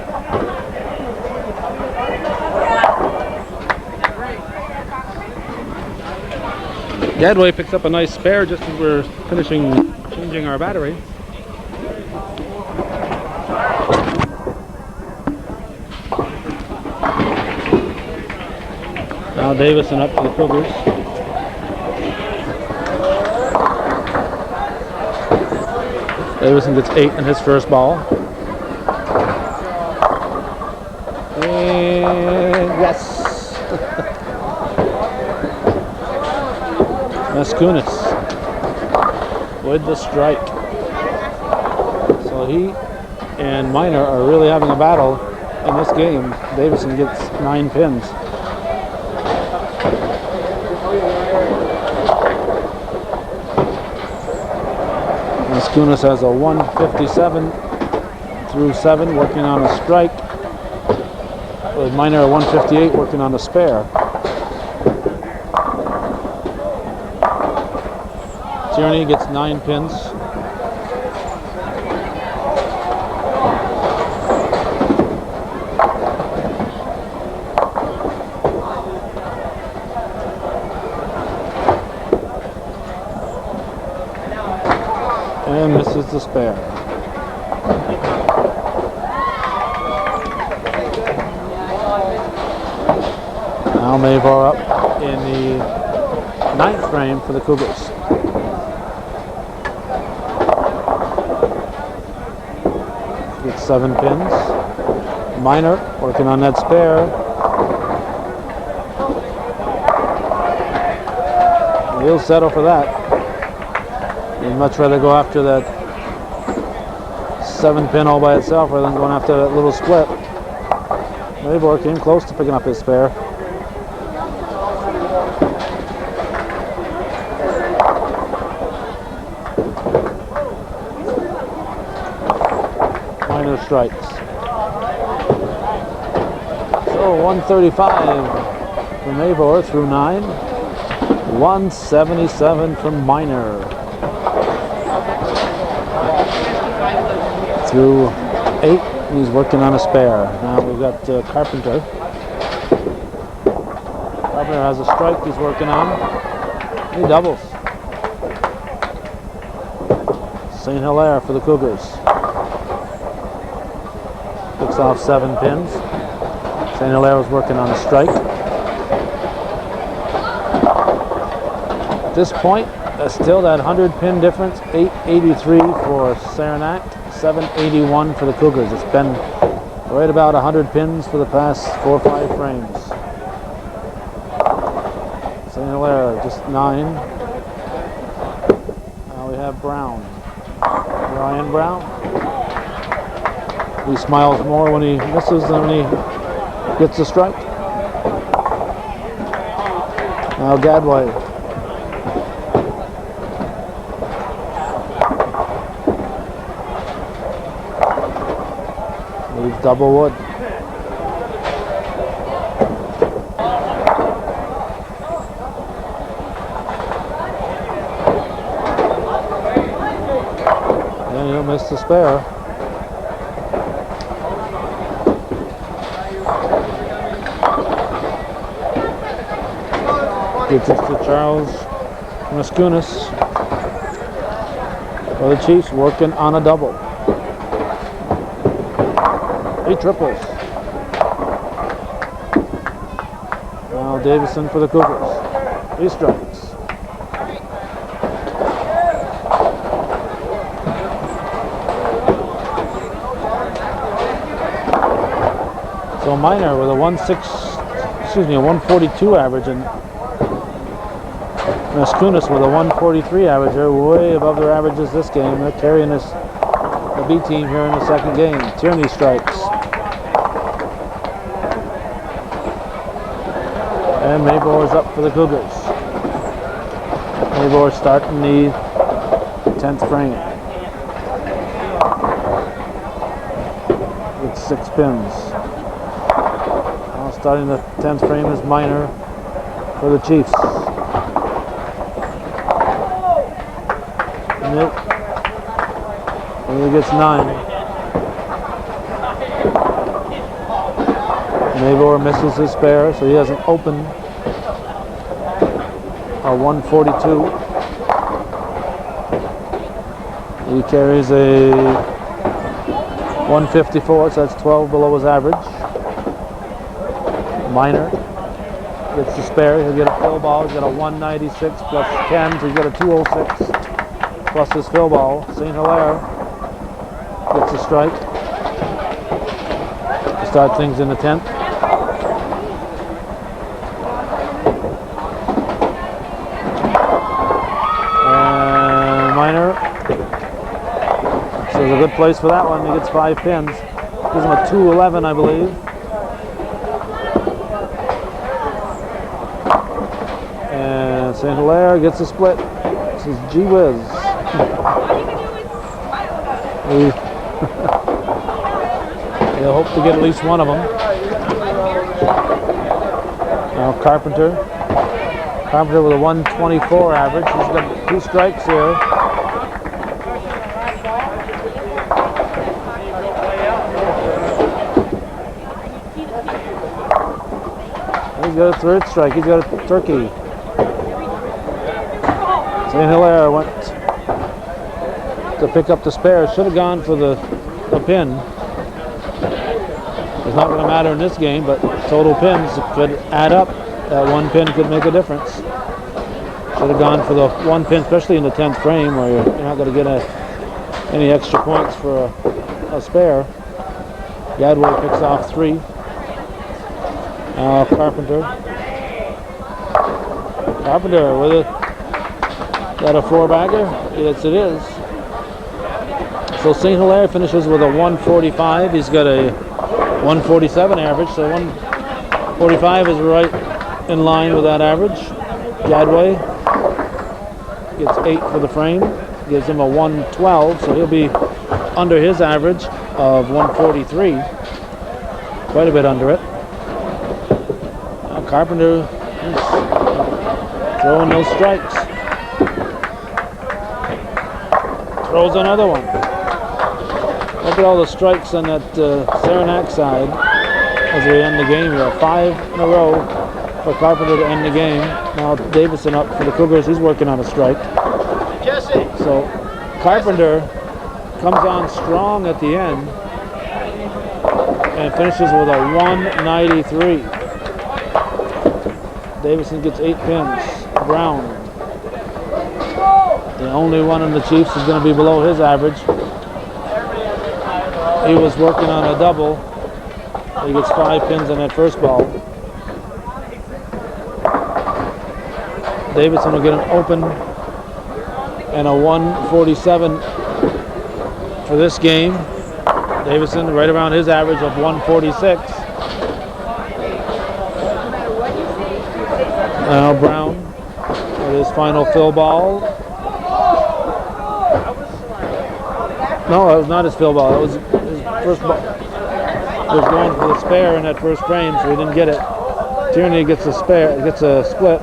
Gadway picks up a nice spare just as we're finishing changing our battery. Now Davison up to the Cougars. Davison gets 8 in his first ball. And yes! Maskunis with the strike. So he and Minor are really having a battle in this game. Davison gets 9 pins. Maskunis has a 157 through 7 working on a strike. With Minor a 158 working on a spare. Tierney gets 9 pins. And misses the spare. Now Mavor up in the 9th frame for the Cougars. Gets 7 pins. Minor working on that spare. He'll settle for that. He'd much rather go after that 7 pin all by itself rather than going after that little split. Mavor came close to picking up his spare. Minor strikes. So 135 from Mavor through 9. 177 from Minor. Through 8, he's working on a spare. Now we've got Carpenter. Carpenter has a strike he's working on. He doubles. St. Hilaire for the Cougars. Picks off 7 pins. St. Hilaire was working on a strike. At this point, still that 100 pin difference. 883 for Saranac. 781 for the Cougars. It's been right about 100 pins for the past 4 or 5 frames. St. Hilaire just 9. Now we have Brown. Ryan Brown. He smiles more when he misses than when he gets the strike. Now Gadway. Leaves double wood. And he'll miss the spare. Gets it to Charles Maskunis. For the Chiefs working on a double. 8 triples. Now Davison for the Cougars. He strikes. So Minor with a 142 average, and Maskunis with a 143 average. They're way above their averages this game. They're carrying the B team here in the second game. Tierney strikes. And Mavor is up for the Cougars. Mavor starting the 10th frame. It's 6 pins. Now starting the 10th frame is Minor for the Chiefs. Nope. He gets 9. Mavor misses his spare, so he has an open, a 142. He carries a 154, so that's 12 below his average. Minor gets the spare, he'll get a fill ball, he's got a 196 plus 10, so he's got a 206 plus his fill ball. St. Hilaire gets a strike to start things in the 10th. And Minor, so it's a good place for that one. He gets 5 pins. Gives him a 211, I believe. And St. Hilaire gets a split. This is gee whiz. He'll hope to get at least one of them. Now Carpenter with a 124 average. He's got 2 strikes here. He's got a 3rd strike. He's got a turkey. St. Hilaire went to pick up the spare. Should have gone for the pin. It's not going to matter in this game, but total pins could add up. That 1 pin could make a difference. Should have gone for the 1 pin, especially in the 10th frame, where you're not going to get any extra points for a spare. Gadway picks off 3. Now Carpenter with it. Got a 4-bagger? Yes, it is. So St. Hilaire finishes with a 145. He's got a 147 average, so 145 is right in line with that average. Gadway gets 8 for the frame, gives him a 112, so he'll be under his average of 143, quite a bit under it. Now Carpenter is throwing those strikes. Throws another one. Look at all the strikes on that Saranac side as we end the game here. 5 in a row for Carpenter to end the game. Now Davison up for the Cougars. He's working on a strike. Jesse. So Carpenter comes on strong at the end and finishes with a 193. Davison gets 8 pins. Brown, the only one in the Chiefs, is going to be below his average. He was working on a double. He gets 5 pins on that first ball. Davidson will get an open and a 147 for this game. Davidson right around his average of 146. Now Brown with his final fill ball. No, that was not his fill ball. That was his first ball. He was going for the spare in that first frame, so he didn't get it. Tierney gets a spare, gets a split.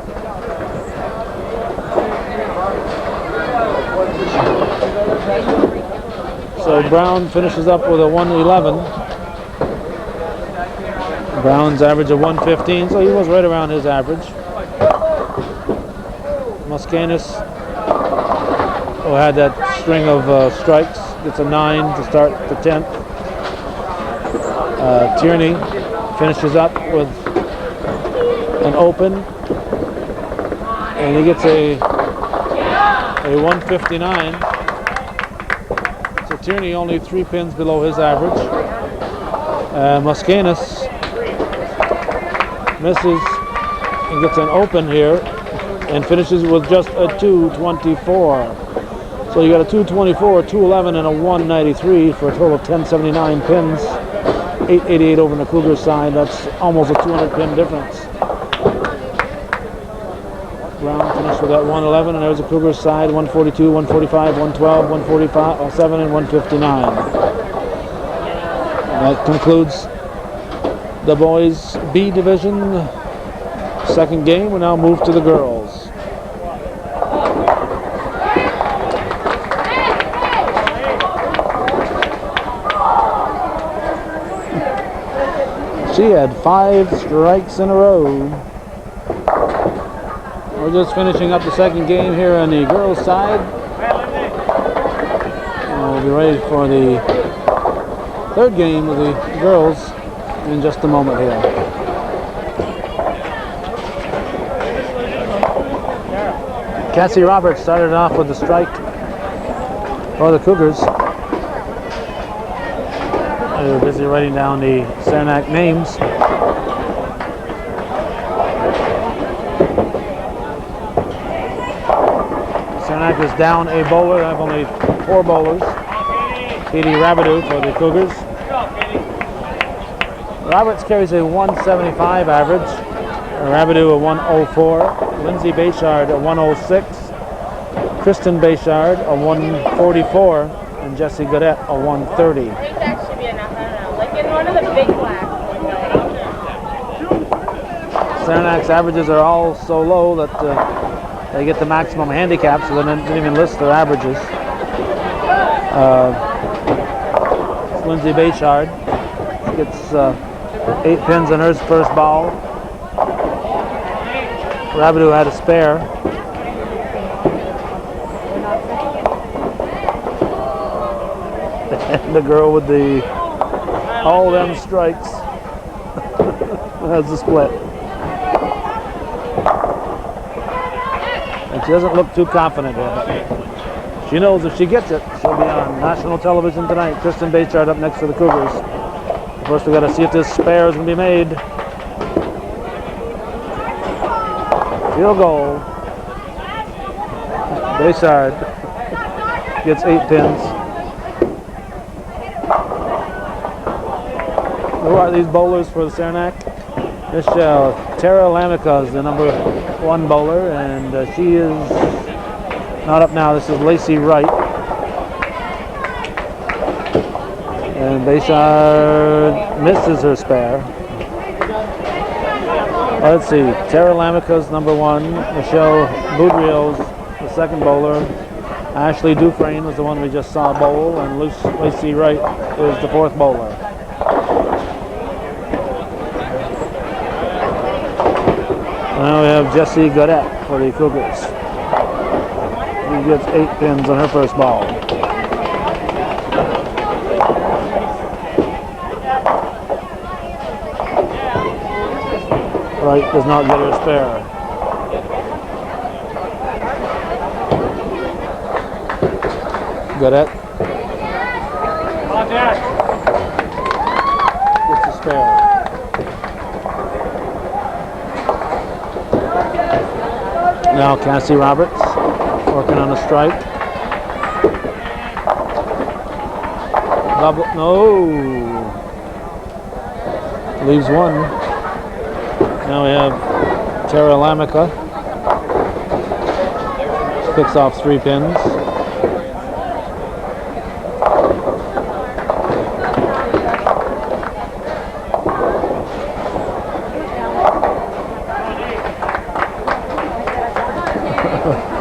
So Brown finishes up with a 111. Brown's average of 115, so he was right around his average. Muscanis, who had that string of strikes, gets a 9 to start the 10th. Tierney finishes up with an open, and he gets a 159. So Tierney only 3 pins below his average. Muscanis misses and gets an open here and finishes with just a 224. So you got a 224, a 211, and a 193 for a total of 1079 pins. 888 over on the Cougars side. That's almost a 200 pin difference. Brown finished with that 111, and there's the Cougars side, 142, 145, 112, 145, 7, and 159. And That concludes the boys B division second game. We now move to the girls. She had 5 strikes in a row. We're just finishing up the second game here on the girls' side. And we'll be ready for the third game of the girls in just a moment here. Cassie Roberts started off with the strike for the Cougars. They're busy writing down the Saranac names. Saranac is down a bowler. They have only 4 bowlers. Katie Rabideau for the Cougars. Roberts carries a 175 average. Rabideau a 104. Lindsay Bayshard a 106. Kristen Bayshard a 144. And Jessie Godet a 130. I think that should be enough. I don't know. Like in one of the big blacks. Saranac's averages are all so low that they get the maximum handicap, so they didn't even list their averages. Lindsay Bayshard gets 8 pins on her first ball. Rabideau had a spare. And the girl with all them strikes has the split. And she doesn't look too confident here. She knows if she gets it, she'll be on national television tonight. Kristen Bayshard up next for the Cougars. First, we got to see if this spare is going to be made. Field goal. Bayshard gets 8 pins. Who are these bowlers for the Saranac? This Tara Lamica is the number 1 bowler, and she is not up now. This is Lacey Wright. And Bayshard misses her spare. Let's see. Tara Lamica's number 1. Michelle Boudreau's the second bowler. Ashley Dufresne was the one we just saw bowl, and Lacey Wright is the 4th bowler. Now we have Jessie Godet for the Cougars. She gets 8 pins on her first ball. Wright does not get her spare. Godet gets a spare. Now Cassie Roberts working on a strike. Double, no. Leaves 1. Now we have Tara Lamica. Picks off 3 pins.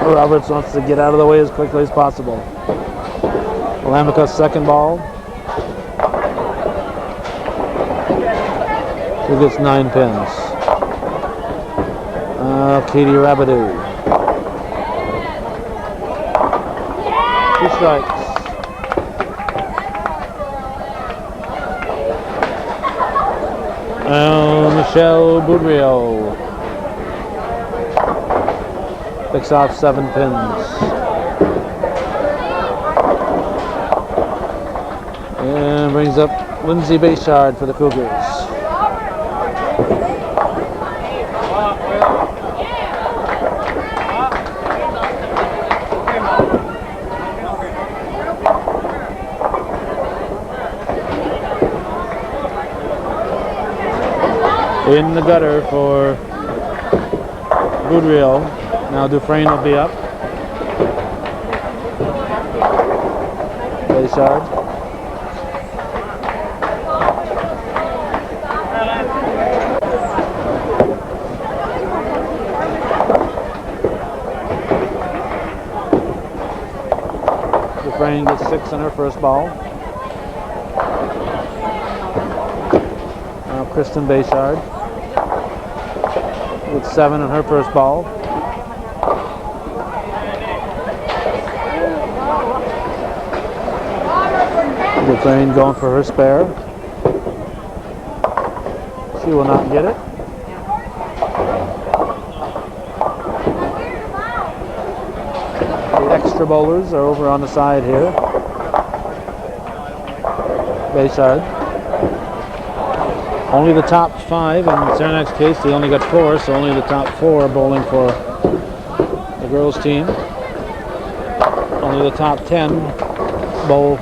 Roberts wants to get out of the way as quickly as possible. Lamica's second ball. She gets 9 pins. Katie Rabideau. 2 strikes. Michelle Boudreau picks off 7 pins. And brings up Lindsay Bayshard for the Cougars. In the gutter for Boudreau. Now Dufresne will be up. Bayshard. Dufresne gets 6 on her first ball. Now Kristen Bayshard with 7 on her first ball. Dufresne going for her spare. She will not get it. The extra bowlers are over on the side here. Bayshard. Only the top 5. In Saranac's case, they only got 4, so only the top 4 are bowling for the girls' team. Only the top 10 bowl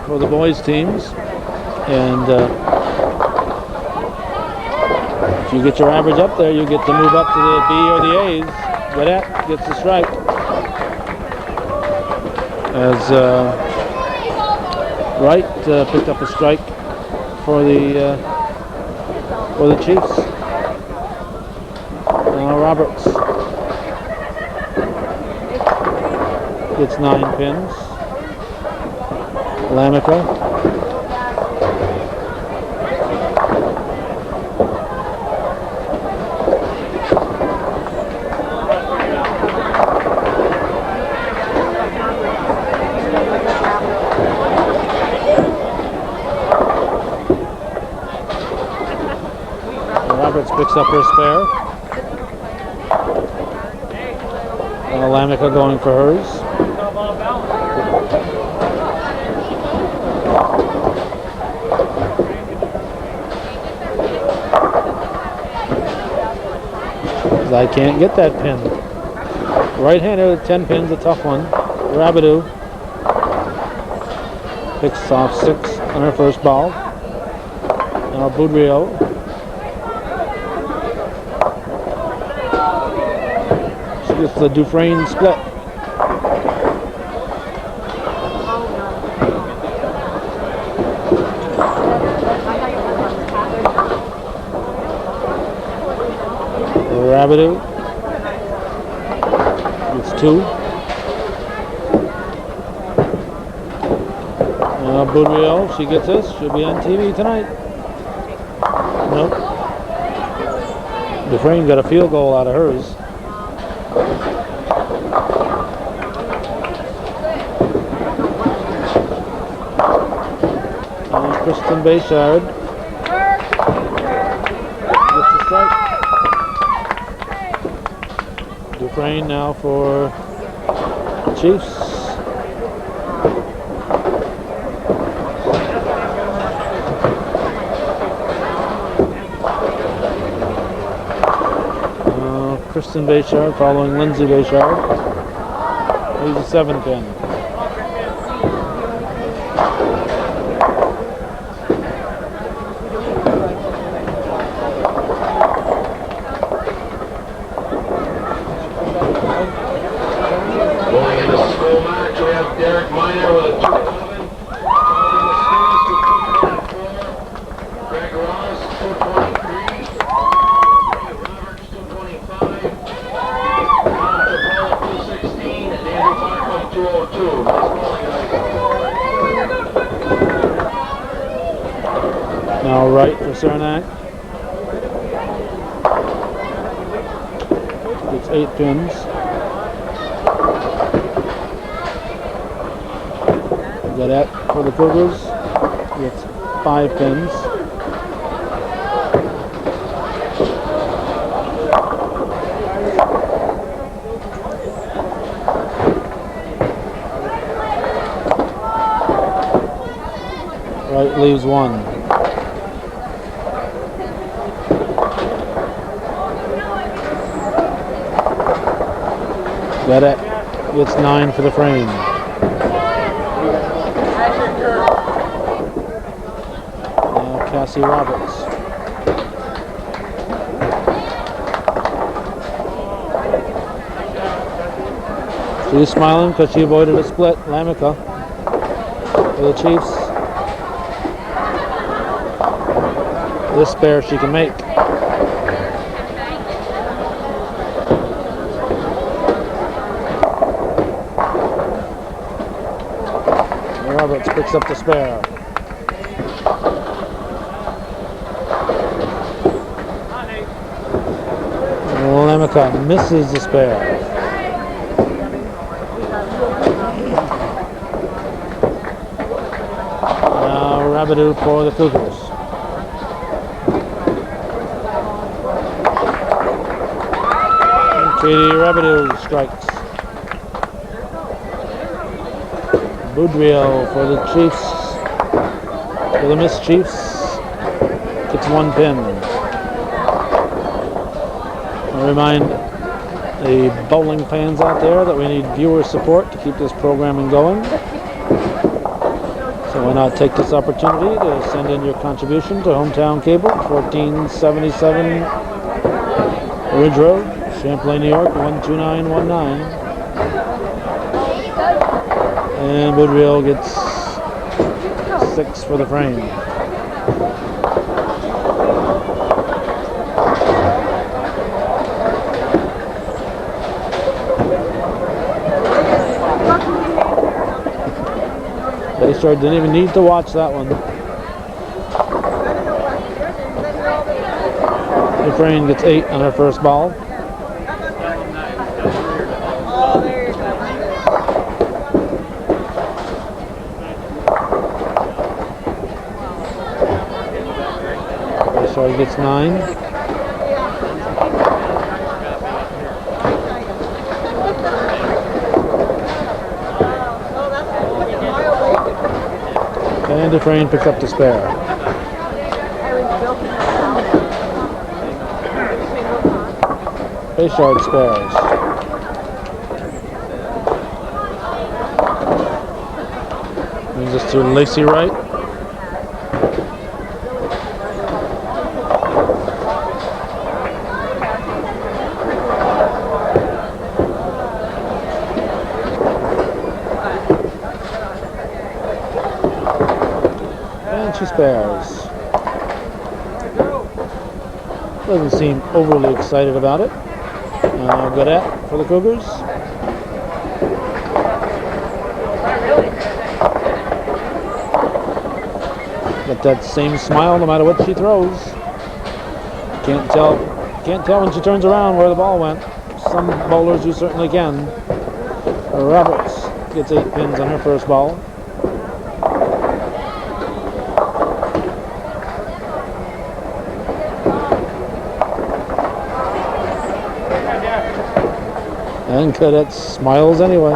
for the boys' teams. And if you get your average up there, you get to move up to the B or the A's. Vedette gets the strike. As Wright picked up a strike for the Chiefs. Now Roberts gets 9 pins. Lamica. Roberts picks up her spare. Lamica going for hers. I can't get that pin. Right-hander with 10 pins, a tough one. Rabideau picks off 6 on her first ball. Now Boudreau. She gets the Dufresne split. Rabideau gets 2. Now Boudreau, she gets this. She'll be on TV tonight. Nope. Dufresne got a field goal out of hers. Kristen Bayshard gets the strike. Dufresne now for the Chiefs. Kristen Bayshard following Lindsay Bayshard. He's a 7 pin. Now Wright for Saranac. Gets 8 pins. Vedette for the Cougars. Gets 5 pins. Wright leaves 1. Vedette gets 9 for the frame. Now Cassie Roberts. She's smiling because she avoided a split. Lamica for the Chiefs. This spare she can make. Roberts picks up the spare. Lamica misses the spare. Now Rabideau for the Cougars. Katie Rabideau strikes. Boudreau for the Chiefs. For the Miss Chiefs. Gets one pin. I remind the bowling fans out there that we need viewer support to keep this programming going. So why not take this opportunity to send in your contribution to Hometown Cable, 1477 Ridge Road, Champlain, New York, 12919. And Boudreau gets 6 for the frame. Bayshore didn't even need to watch that one. Dufresne gets 8 on her first ball. Bayshore gets 9. And Dufresne picks up the spare. Bayshore spares. Brings us to Lacey Wright. She spares. Doesn't seem overly excited about it. Good at for the Cougars. Got that same smile no matter what she throws. Can't tell when she turns around where the ball went. Some bowlers you certainly can. Roberts gets 8 pins on her first ball. And Cadet smiles anyway.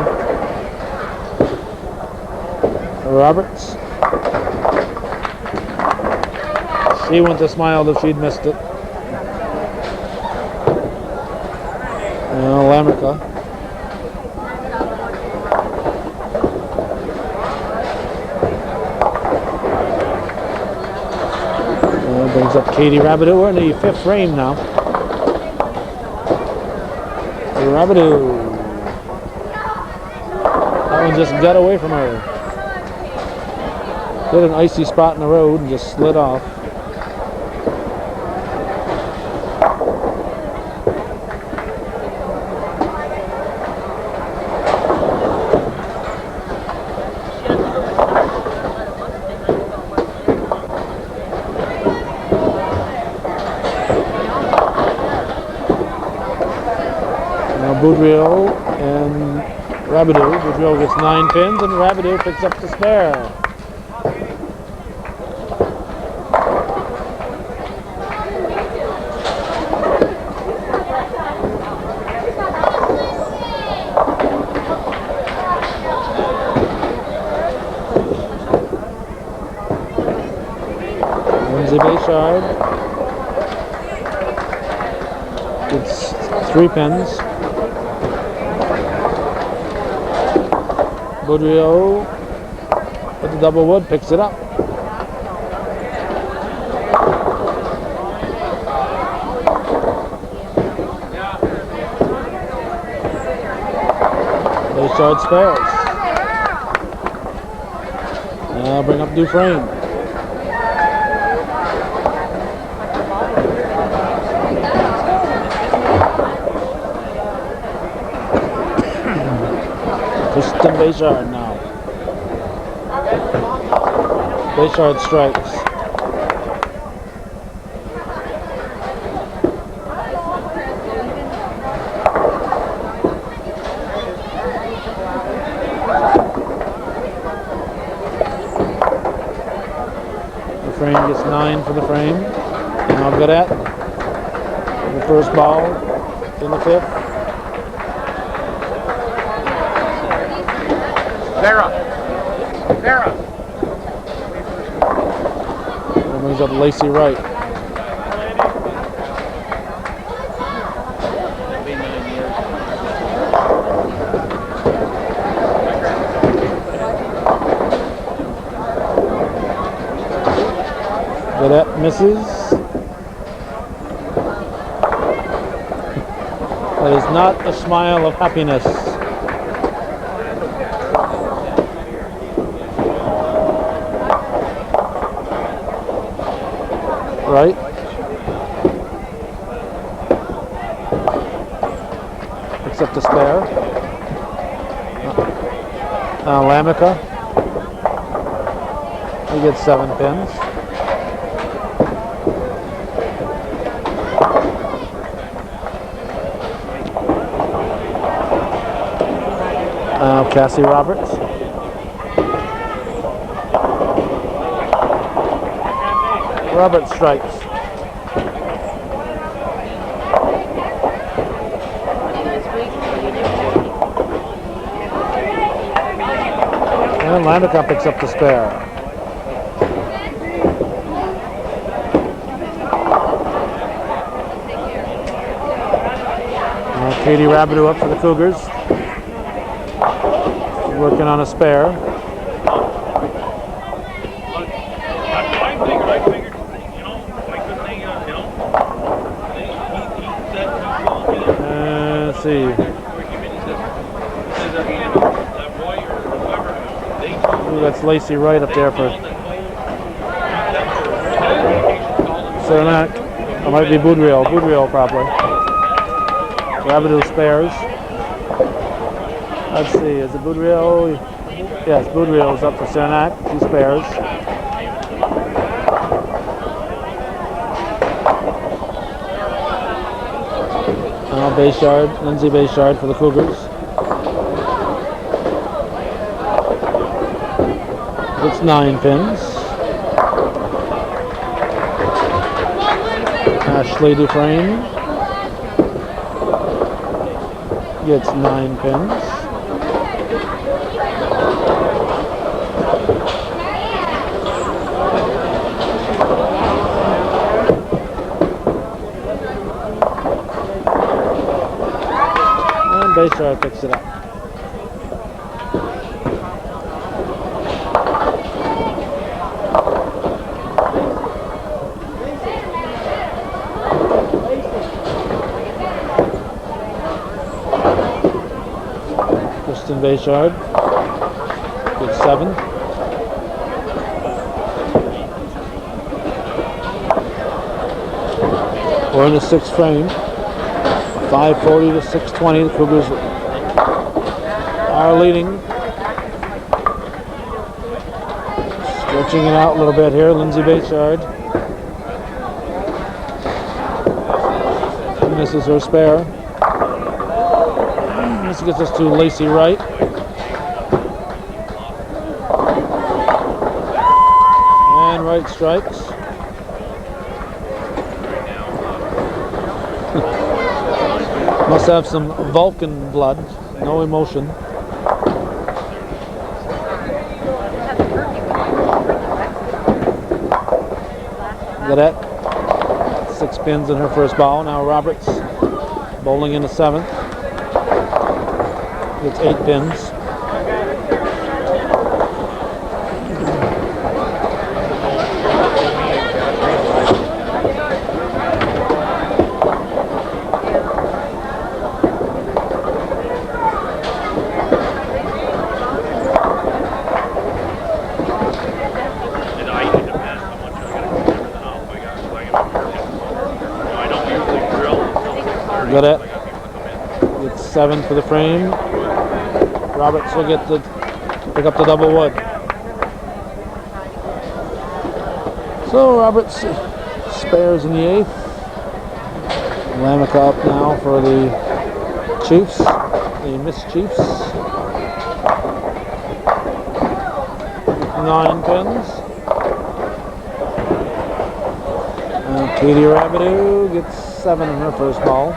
Roberts. She wouldn't have smiled if she'd missed it. Lamica. Brings up Katie Rabideau. We're in the 5th frame now. Rabideau. That one just got away from her. Hit an icy spot in the road and just slid off. Boudreau and Rabideau. Boudreau gets 9 pins and Rabideau picks up the spare. Lindsay Bayshard gets 3 pins. Boudreau with the double wood picks it up. Bayshard spares. Now bring up Dufresne. Kristen Bayshard now. Bayshard strikes. The frame gets 9 for the frame. Now good at the first ball in the 5th. Vera. That brings up Lacey Wright. That misses. That is not a smile of happiness. Right. Picks up the spare. Lamica. He gets 7 pins. Cassie Roberts. Roberts strikes. And Landica picks up the spare. Katie Rabideau up for the Cougars. Working on a spare. Let's see. Ooh, that's Lacey Wright up there for Saranac. It might be Boudreau probably. Rabideau spares. Let's see, is it Boudreau? Yes, Boudreau is up for Saranac. He spares. Now Bayshard, Lindsay Bayshard for the Cougars. It's 9 pins. Ashley Dufresne gets 9 pins. Bayshard picks it up. Kristen Bayshard gets 7. We're in the 6th frame. 5:40 to 6:20. The Cougars are leading. Stretching it out a little bit here. Lindsay Bayshard. And this is her spare. This gets us to Lacey Wright. And Wright strikes. Must have some Vulcan blood, no emotion. Gadette, 6 pins in her first ball. Now Roberts bowling in the 7th. Gets 8 pins. Gadette gets 7 for the frame. Roberts will pick up the double wood. So Roberts spares in the 8th. Lamica up now for the Chiefs, the Miss Chiefs. 9 pins. Katie Rabideau gets 7 in her first ball.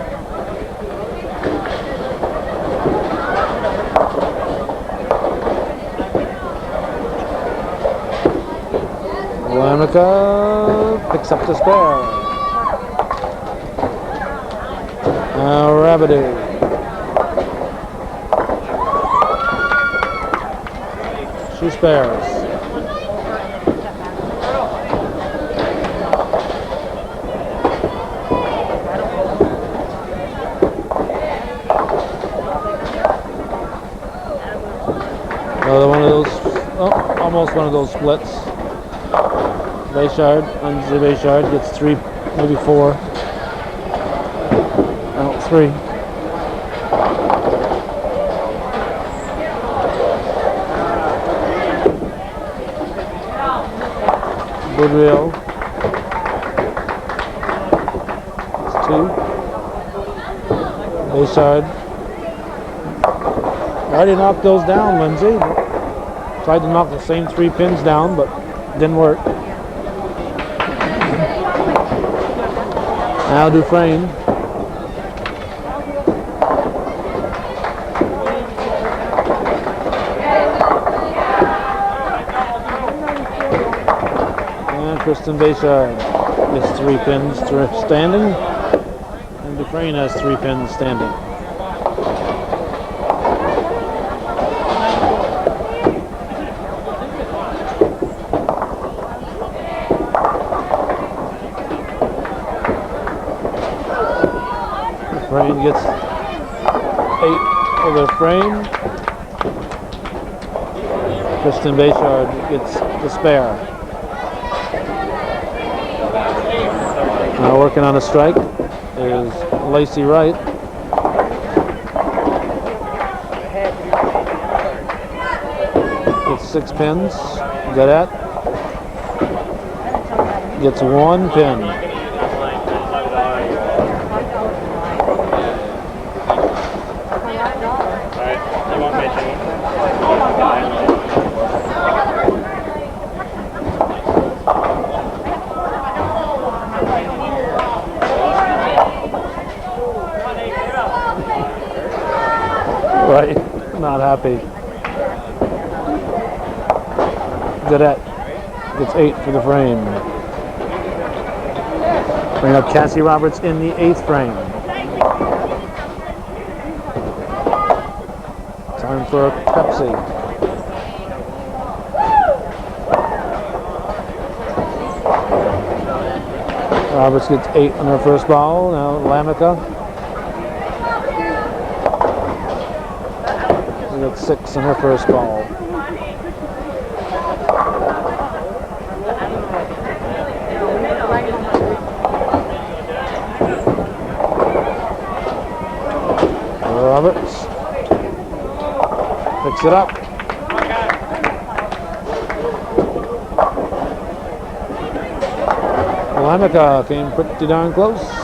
Lamica picks up the spare. Rabideau. She spares. Another one of those, almost one of those splits. Bayshard, Lindsay Bayshard gets 3, maybe 4. No, 3. Goodwill. It's 2. Bayshard. Already knocked those down, Lindsay. Tried to knock the same 3 pins down, but didn't work. Now Dufresne. And Kristen Bayshard has 3 pins standing. And Dufresne has 3 pins standing. Dufresne gets 8 for the frame. Kristen Bayshard gets the spare. Now working on a strike is Lacey Wright. Gets 6 pins. Gadette gets 1 pin. Right, not happy. Gadette gets 8 for the frame. Bring up Cassie Roberts in the 8th frame. Time for Pepsi. Roberts gets 8 on her first ball. Now Lamica. She gets 6 on her first ball. Roberts picks it up. Lamica came pretty darn close.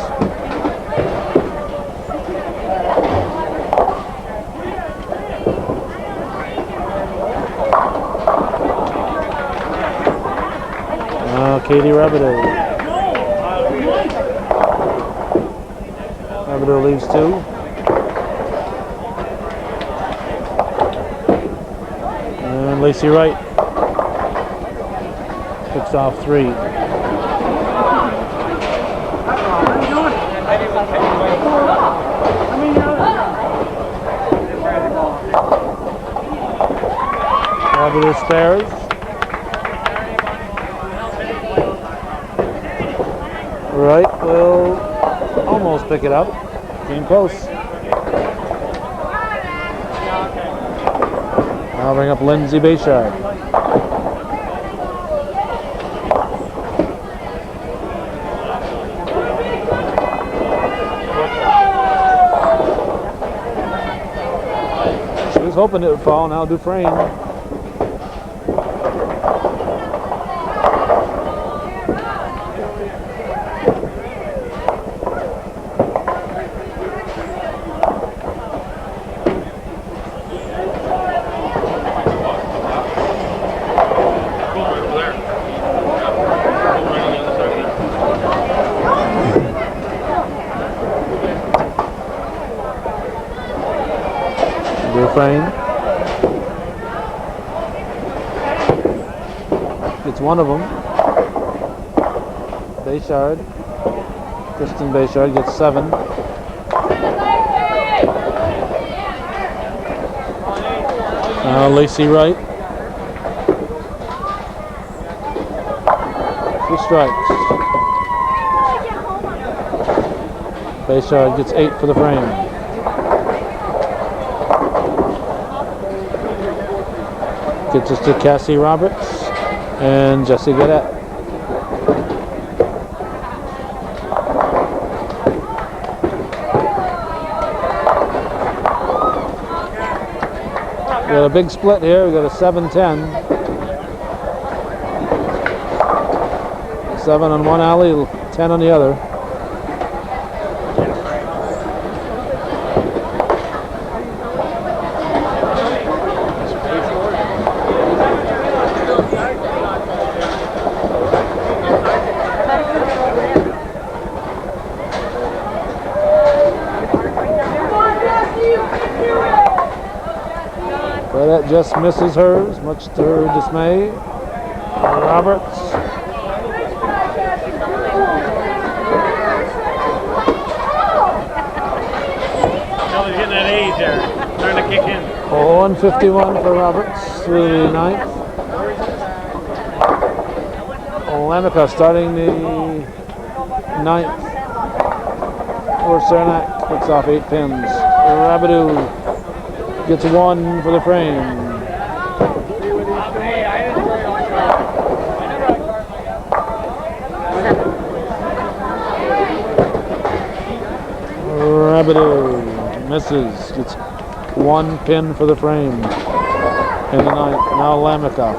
Katie Rabideau. Rabideau leaves 2. And Lacey Wright picks off 3. Rabideau spares. Wright will almost pick it up. Came close. I'll bring up Lindsay Bayshard. She was hoping it would fall. Now Dufresne. Dufresne gets one of them. Bayshard, Kristen Bayshard gets 7. Now Lacey Wright. 3 strikes. Bayshard gets 8 for the frame. Gets us to Cassie Roberts and Jessie Gadet. We got a big split here. We got a 7-10. 7 on one alley, 10 on the other. That just misses hers, much to her dismay. Roberts. Kelly's getting that age there, starting to kick in. 151 for Roberts through the 9th. Lamica starting the 9th for Saranac, picks off 8 pins. Rabidou gets 1 for the frame. Rabidou misses, gets 1 pin for the frame in the 9th. Now Lamica.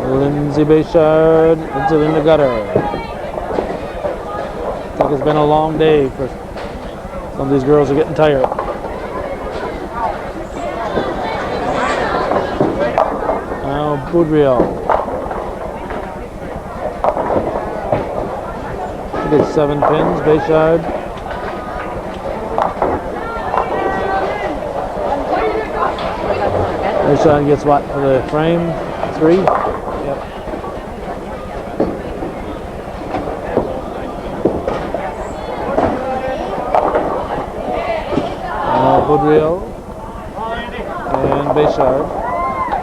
Lindsay Bayshard into the gutter. I think it's been a long day for some of these girls are getting tired. Now Boudreal. He gets 7 pins, Bayshard. Bayshard gets what for the frame? 3? Yep. Boudreal and Bayshard.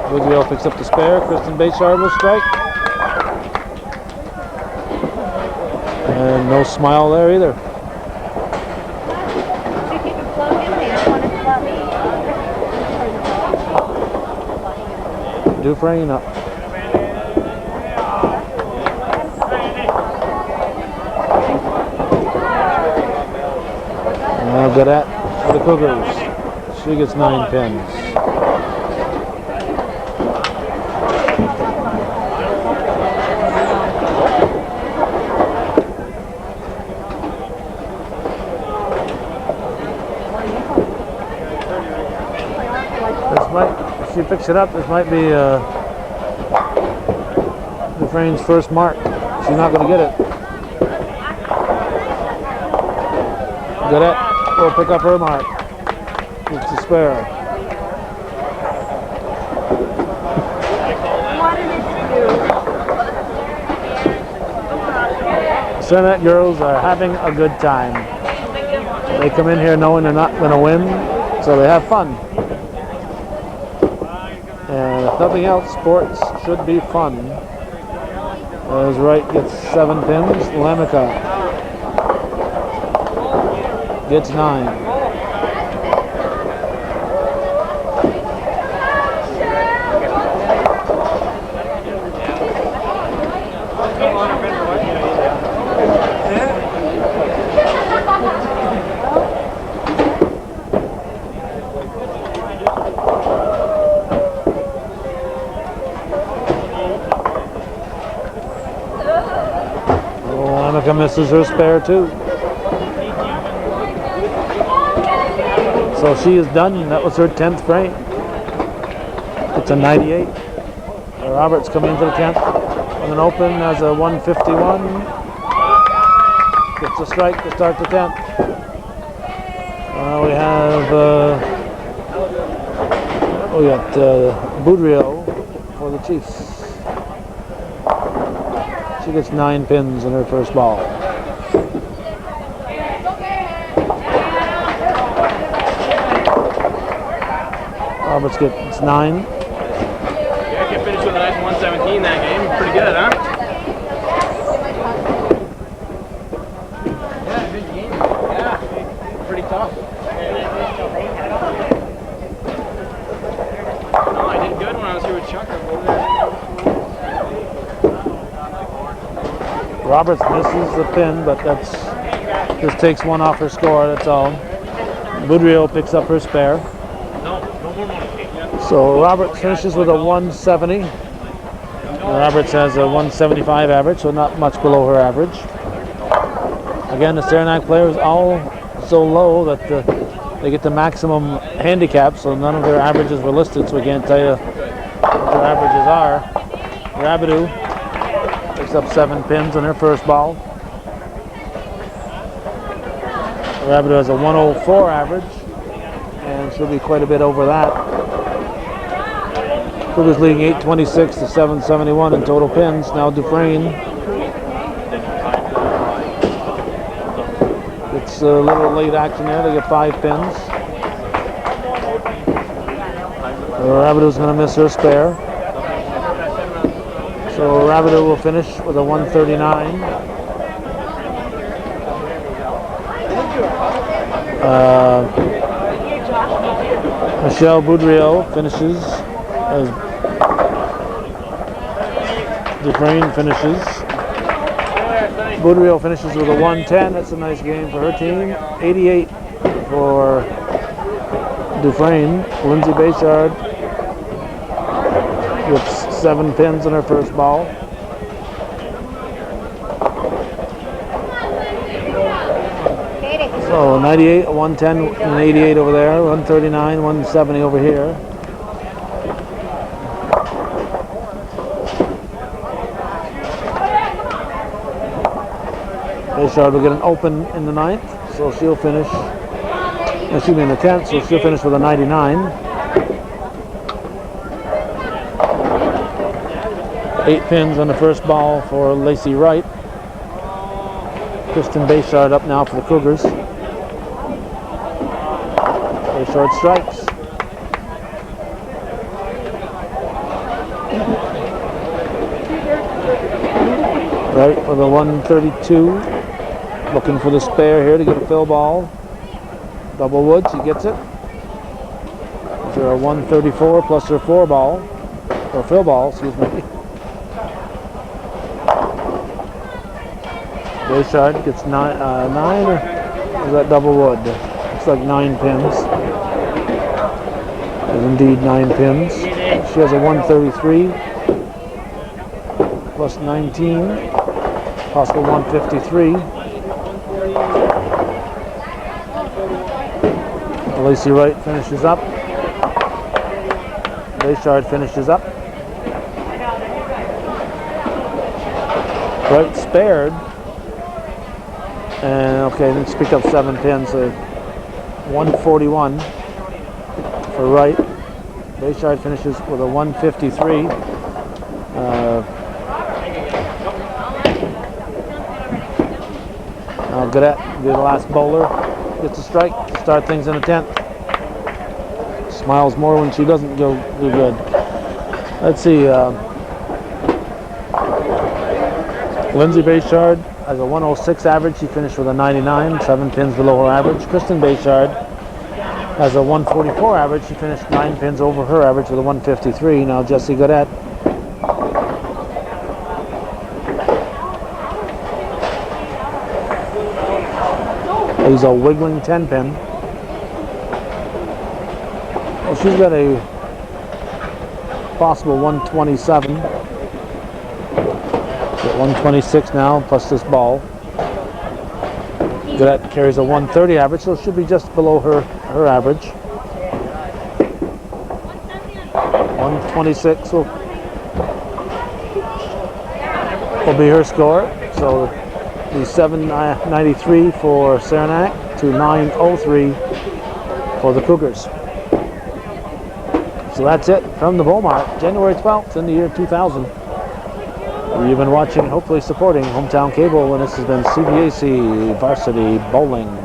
Boudreal picks up the spare. Kristen Bayshard will strike. And no smile there either. Dufresne up. Now Gadet for the Cougars. She gets 9 pins. This might, if she picks it up, this might be Dufresne's first mark. She's not going to get it. Gadet will pick up her mark. It's a spare. Saranac girls are having a good time. They come in here knowing they're not going to win, so they have fun. And if nothing else, sports should be fun. As Wright gets 7 pins, Lamica gets 9. Lamica misses her spare too. So she is done. That was her 10th frame. It's a 98. Roberts coming into the 10th with an open as a 151. Gets a strike to start the 10th. We have we got Boudreau for the Chiefs. She gets 9 pins in her first ball. Roberts gets 9. Yeah, can finish with a nice 117 that game. Pretty good, huh? Yeah, good game. Yeah, pretty tough. No, I did good when I was here with Chuck. Roberts misses the pin, but that's just takes one off her score, that's all. Boudreau picks up her spare. So Roberts finishes with a 170. Roberts has a 175 average, so not much below her average. Again, the Saranac players all so low that they get the maximum handicap, so none of their averages were listed, so we can't tell you what their averages are. Rabideau picks up 7 pins on her first ball. Rabideau has a 104 average, and she'll be quite a bit over that. Cougars leading 826 to 771 in total pins. Now Dufresne. It's a little late action there. They get 5 pins. Rabideau's going to miss her spare. So Rabideau will finish with a 139. Michelle Boudreau finishes as Dufresne finishes. Boudreau finishes with a 110. That's a nice game for her team. 88 for Dufresne. Lindsay Bayshard gets 7 pins in her first ball. So 98, 110, and 88 over there. 139, 170 over here. Bayshard will get an open in the 9th, so she'll finish, excuse me, in the 10th, so she'll finish with a 99. 8 pins on the first ball for Lacey Wright. Kristen Bayshard up now for the Cougars. Bayshard strikes. Right for the 132. Looking for the spare here to get a fill ball. Double wood, she gets it. These are a 134 plus her 4 ball, or fill ball, excuse me. Bayshard gets 9, or is that double wood? Looks like 9 pins. There's indeed 9 pins. She has a 133 plus 19, possible 153. Lacey Wright finishes up. Bayshard finishes up. Wright spared. And okay, let's pick up 7 pins. So 141 for Wright. Bayshard finishes with a 153. Now Gadet will be the last bowler. Gets a strike to start things in the 10th. Smiles more when she doesn't do good. Let's see. Lindsay Bayshard has a 106 average. She finished with a 99, 7 pins below her average. Kristen Bayshard has a 144 average. She finished 9 pins over her average with a 153. Now Jessie Gadet. He's a wiggling 10 pin. Well, she's got a possible 127. 126 now, plus this ball. That carries a 130 average, so it should be just below her average. 126 will will be her score. So the 793 for Saranac to 903 for the Cougars. So that's it from the Beaumont, January 12th in the year 2000. You've been watching, hopefully supporting Hometown Cable, and this has been CBAC Varsity Bowling.